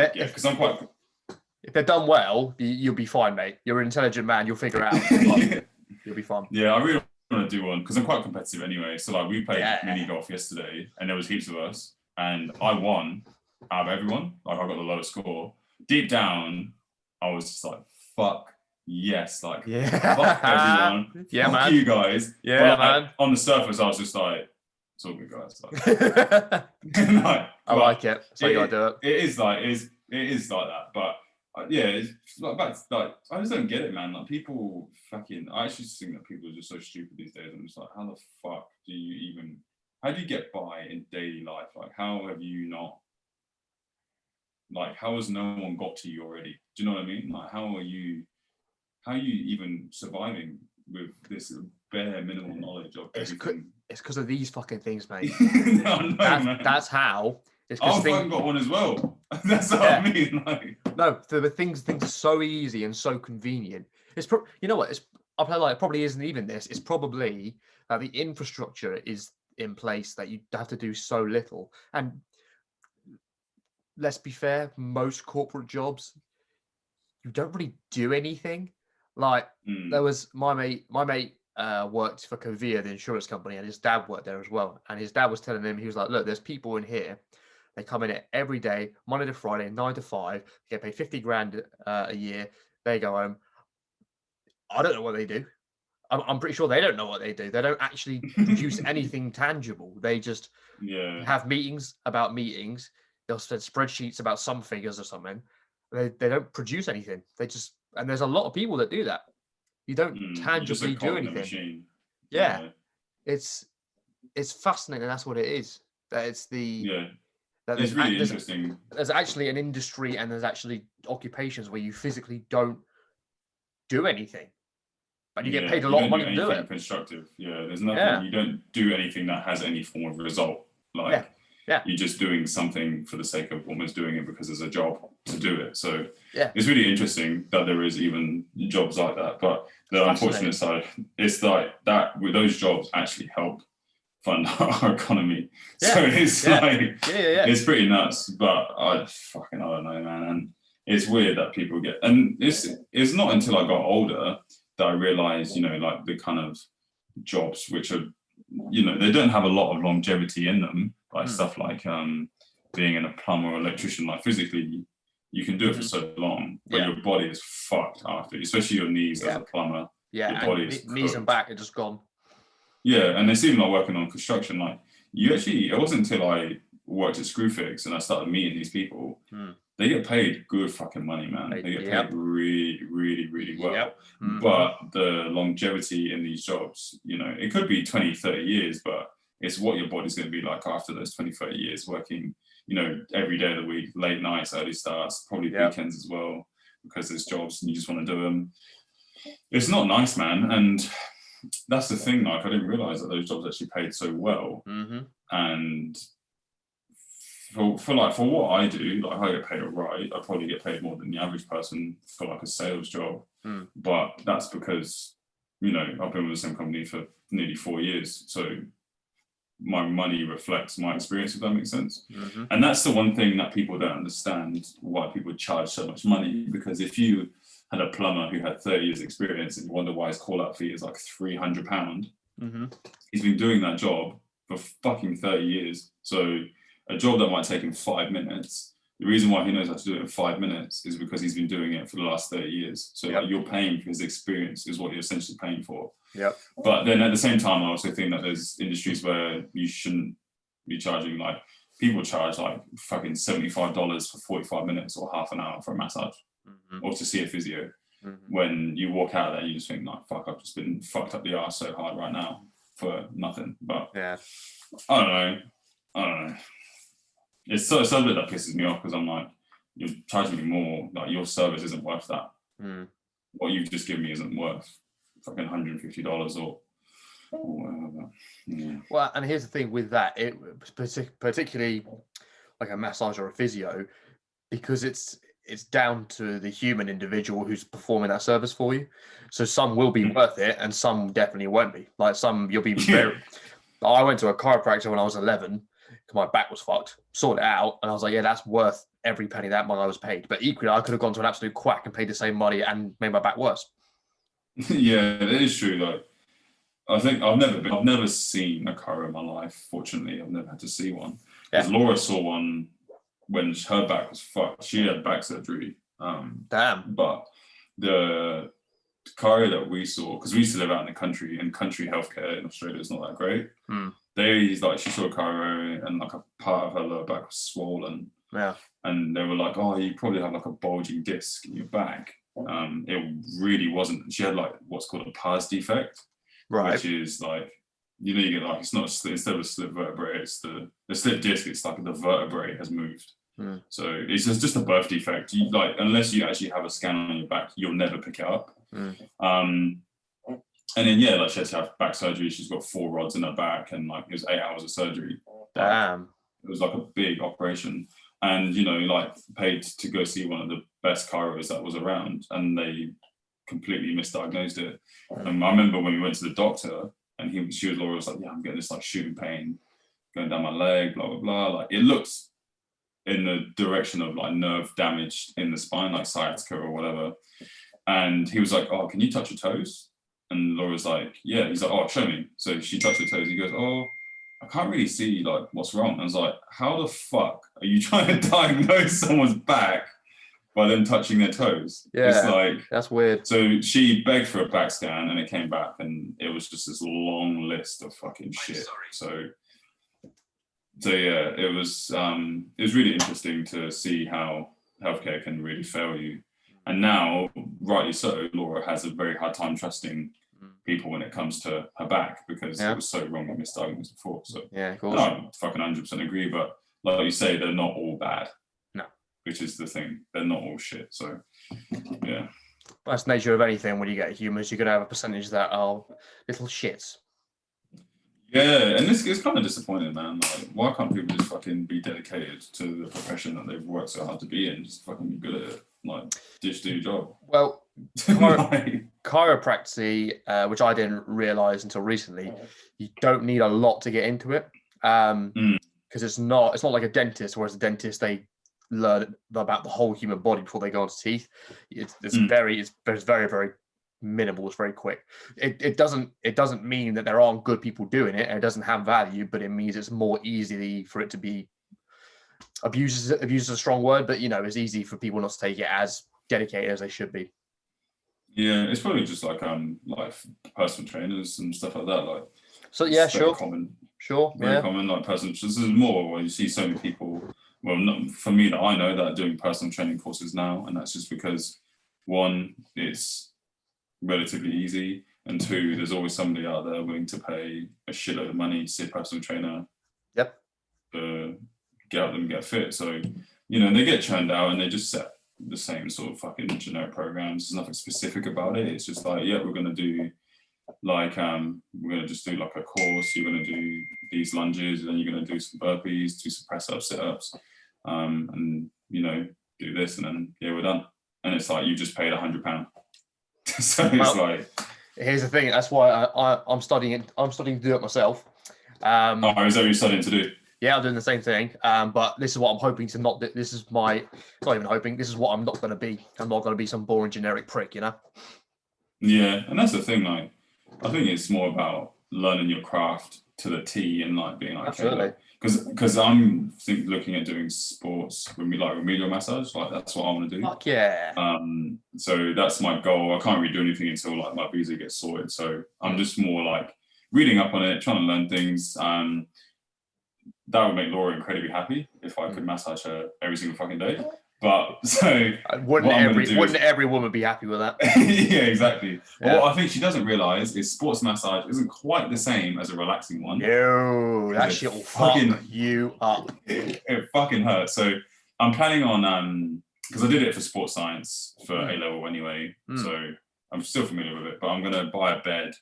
they're done well, you'll be fine, mate. You're an intelligent man. You'll figure it out. You'll be fine. Yeah, I really want to do one because I'm quite competitive anyway. So like, we played mini golf yesterday, and there was heaps of us, and I won out of everyone. Like, I got the lowest score. Deep down, I was just like, "Fuck yes!" Like, fuck everyone. Yeah, fuck man. You guys. Yeah, but, man. On the surface, I was just like, "It's all good, guys." Like, I like it. So you gotta do it. It is like that, but. Yeah, it's like I just don't get it, man. Like, people fucking. I actually just think that people are just so stupid these days. I'm just like, how the fuck do you even? How do you get by in daily life? Like, how have you not? Like, how has no one got to you already? Do you know what I mean? Like, how are you even surviving with this bare minimal knowledge of everything? It's because of these fucking things, mate. Man. That's how. I've fucking got one as well. That's what I mean. Like, no, the things are so easy and so convenient. It's you know what? It probably isn't even this. It's probably that the infrastructure is in place that you have to do so little. And let's be fair, most corporate jobs, you don't really do anything. Like, there was my mate worked for Covia, the insurance company, and his dad worked there as well. And his dad was telling him, he was like, "Look, there's people in here. They come in every day, Monday to Friday, 9 to 5, get paid 50 grand a year. They go home. I don't know what they do. I'm pretty sure they don't know what they do. They don't actually produce anything tangible. They just have meetings about meetings. They'll send spreadsheets about some figures or something. They don't produce anything. They just, and there's a lot of people that do that. You don't tangibly do anything. Yeah. It's fascinating. That's what it is. That it's the it's really interesting. There's actually an industry, and there's actually occupations where you physically don't do anything, but you get paid a lot of money to do it. Constructive. Yeah, there's nothing. You don't do anything that has any form of result. Like, you're just doing something for the sake of almost doing it because there's a job to do it. So it's really interesting that there is even jobs like that. But the unfortunate side, it's like that with those jobs actually help fund our economy. Yeah. So it's it's pretty nuts. But I don't know, man. And it's weird that people get, and it's not until I got older that I realized, like the kind of jobs which are, they don't have a lot of longevity in them, like stuff like being in a plumber or electrician. Like physically, you can do it for so long, but your body is fucked after, especially your knees as a plumber. Yeah, your body is knees and back are just gone. Yeah, and it's even like working on construction. Like it wasn't until I worked at Screwfix and I started meeting these people. They get paid good fucking money, man. They get paid really, really, really well. But the longevity in these jobs, it could be 20, 30 years, but it's what your body's going to be like after those 20, 30 years working, every day of the week, late nights, early starts, probably weekends as well, because there's jobs and you just want to do them. It's not nice, man. And that's the thing, like I didn't realize that those jobs actually paid so well. And for what I do, like I get paid alright. I probably get paid more than the average person for like a sales job. But that's because, I've been with the same company for nearly 4 years. So my money reflects my experience, if that makes sense. And that's the one thing that people don't understand, why people charge so much money. Because if you had a plumber who had 30 years experience and you wonder why his call-out fee is like £300, he's been doing that job for fucking 30 years. So a job that might take him 5 minutes, the reason why he knows how to do it in 5 minutes is because he's been doing it for the last 30 years. So like, you're paying for his experience is what you're essentially paying for. But then at the same time, I also think that there's industries where you shouldn't be charging, like people charge like fucking $75 for 45 minutes or half an hour for a massage or to see a physio. When you walk out of there, you just think like, fuck, I've just been fucked up the arse so hard right now for nothing. But I don't know. It's something that pisses me off because I'm like, you're charging me more, like your service isn't worth that. What you've just given me isn't worth fucking $150 or whatever. Well, and here's the thing with that, it particularly like a massage or a physio, because it's down to the human individual who's performing that service for you. So some will be worth it and some definitely won't be. Like some you'll be very. I went to a chiropractor when I was 11 because my back was fucked, sorted it out, and I was like, yeah, that's worth every penny that money I was paid. But equally, I could have gone to an absolute quack and paid the same money and made my back worse. Yeah, it is true. Like, I think I've never seen a chiro in my life. Fortunately, I've never had to see one. Because Laura saw one when her back was fucked. She had back surgery. Damn. But the chiro that we saw, because we used to live out in the country, and country healthcare in Australia is not that great. She saw a chiro and like a part of her lower back was swollen. And they were like, oh, you probably have like a bulging disc in your back. It really wasn't. She had like what's called a pars defect, which is like, you get like, it's not instead of a slip vertebrae, it's the slip disc. It's like the vertebrae has moved. So it's just a birth defect. You, like, unless you actually have a scan on your back, you'll never pick it up. And then like she had to have back surgery. She's got 4 rods in her back, and like it was 8 hours of surgery. Damn. It was like a big operation. And, like paid to go see one of the best chiros that was around, and they completely misdiagnosed it. And I remember when we went to the doctor, and Laura was like, yeah, I'm getting this like shooting pain going down my leg, blah, blah, blah. Like it looks in the direction of like nerve damage in the spine, like sciatica or whatever. And he was like, oh, can you touch your toes? And Laura was like, yeah. He's like, oh, show me. So she touched her toes. He goes, oh, I can't really see like what's wrong. I was like, how the fuck are you trying to diagnose someone's back by them touching their toes? It's like, that's weird. So she begged for a back scan and it came back and it was just this long list of fucking shit. So yeah, it was really interesting to see how healthcare can really fail you. And now, rightly so, Laura has a very hard time trusting people when it comes to her back because it was so wrong and misdiagnosed before. So of course. I fucking 100% agree, but like you say, they're not all bad. No. Which is the thing. They're not all shit. So yeah. That's the nature of anything. When you get humans, you're gonna have a percentage that are little shits. Yeah, and it's kind of disappointing, man. Like, why can't people just fucking be dedicated to the profession that they've worked so hard to be in? Just fucking be good at it. Like, just do your job. Well, chiropractic, which I didn't realize until recently, you don't need a lot to get into it. Because it's not like a dentist, whereas a dentist, they learn about the whole human body before they go onto teeth. It's very, very minimal. It's very quick. It doesn't mean that there aren't good people doing it, and it doesn't have value, but it means it's more easy for it to be abuse is a strong word, but it's easy for people not to take it as dedicated as they should be. Yeah, it's probably just like personal trainers and stuff like that. Like, so yeah, sure, common, very common. Like personal. This is more where you see so many people. Well, not for me that I know that are doing personal training courses now, and that's just because one, it's relatively easy, and two, there's always somebody out there willing to pay a shitload of money to see a personal trainer. Yep. Get out them, get fit. So they get churned out, and they just set the same sort of fucking generic programs. There's nothing specific about it. It's just like, yeah, we're gonna do like we're gonna just do like a course. You're gonna do these lunges, and then you're gonna do some burpees, do some press ups, sit ups, and do this, and then yeah, we're done. And it's like you just paid £100. So it's like, here's the thing. That's why I'm studying. I'm studying to do it myself. Is that what you're studying to do? Yeah, I'm doing the same thing. But this is what I'm hoping to not do. This is not even hoping. This is what I'm not going to be. I'm not going to be some boring generic prick, Yeah, and that's the thing. Like, I think it's more about learning your craft to the T and like being like, absolutely. Because I'm looking at doing sports remedial massage. Like that's what I want to do. Fuck yeah. So that's my goal. I can't really do anything until like my visa gets sorted. So I'm just more like reading up on it, trying to learn things. That would make Laura incredibly happy if I could massage her every single fucking day. But so wouldn't every woman be happy with that? Yeah, exactly. Yeah. What I think she doesn't realize is sports massage isn't quite the same as a relaxing one. No, that shit will fuck you up. It fucking hurts. So I'm planning on because I did it for sports science for A level anyway. So I'm still familiar with it, but I'm gonna buy a bed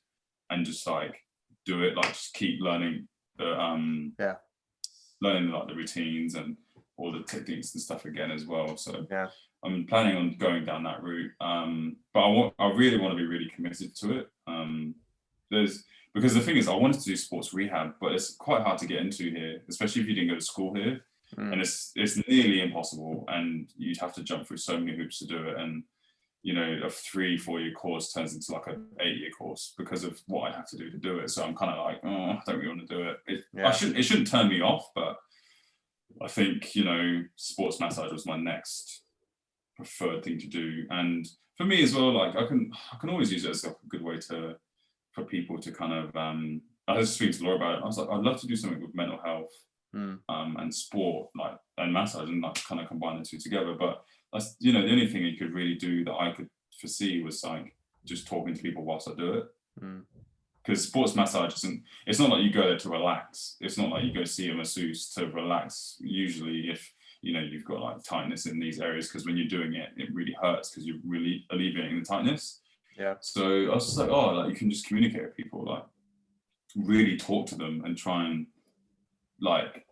and just like do it, like just keep learning the learning like the routines and all the techniques and stuff again as well. So I'm planning on going down that route. But I really want to be really committed to it. Because the thing is, I wanted to do sports rehab, but it's quite hard to get into here, especially if you didn't go to school here. And it's nearly impossible, and you'd have to jump through so many hoops to do it. And a 3-4 year course turns into like an 8-year course because of what I have to do it. So I'm kind of like, oh, I don't really want to do it. It shouldn't turn me off, but I think sports massage was my next preferred thing to do. And for me as well, like I can always use it as like a good way for people to kind of I was speaking to Laura about it. I was like, I'd love to do something with mental health and sport, like, and massage, and like kind of combine the two together. But that's the only thing you could really do that I could foresee was like just talking to people whilst I do it. Because sports massage it's not like you go there to relax. It's not like you go see a masseuse to relax. Usually if you've got like tightness in these areas, because when you're doing it, it really hurts because you're really alleviating the tightness. Yeah. So I was just like, oh, like you can just communicate with people, like really talk to them and try and like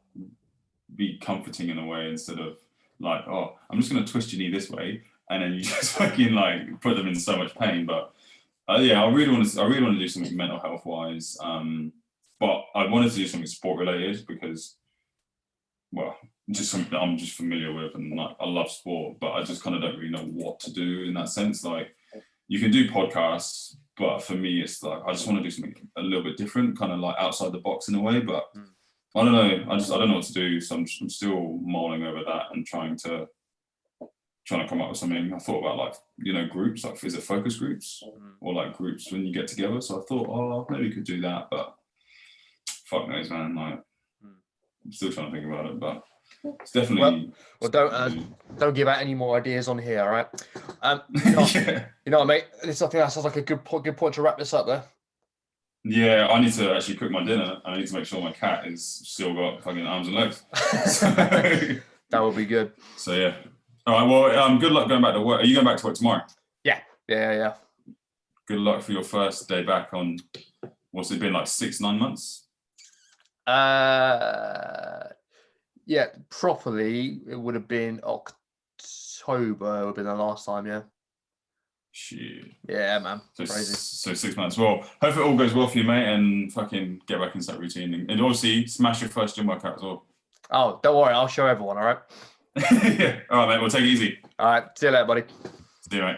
be comforting in a way, instead of like, oh, I'm just going to twist your knee this way, and then you just fucking like put them in so much pain. But I really want to do something mental health wise. But I wanted to do something sport related because, well, just something that I'm just familiar with, and like I love sport, but I just kind of don't really know what to do in that sense. Like you can do podcasts, but for me, it's like I just want to do something a little bit different, kind of like outside the box in a way. But I don't know. I don't know what to do. So I'm still mulling over that and trying to come up with something. I thought about like, groups, like is it focus groups or like groups when you get together. So I thought, oh, maybe we could do that, but fuck knows, man. Like I'm still trying to think about it, but it's definitely. Well, don't give out any more ideas on here, all right? You know what, mate? I think that sounds like a good point to wrap this up there. Yeah, I need to actually cook my dinner. I need to make sure my cat is still got fucking arms and legs. That would be good. So yeah. All right. Well, good luck going back to work. Are you going back to work tomorrow? Yeah. Good luck for your first day back on. What's it been like 6-9 months? Yeah, properly it would have been October. Would have been the last time. Yeah. Shit. Yeah, man. So, Crazy. So 6 months. Well, hope it all goes well for you, mate, and fucking get back into that routine. And obviously, smash your first gym workout as well. Oh, don't worry. I'll show everyone, all right? Yeah. All right, mate. We'll take it easy. All right. See you later, buddy. See you, mate.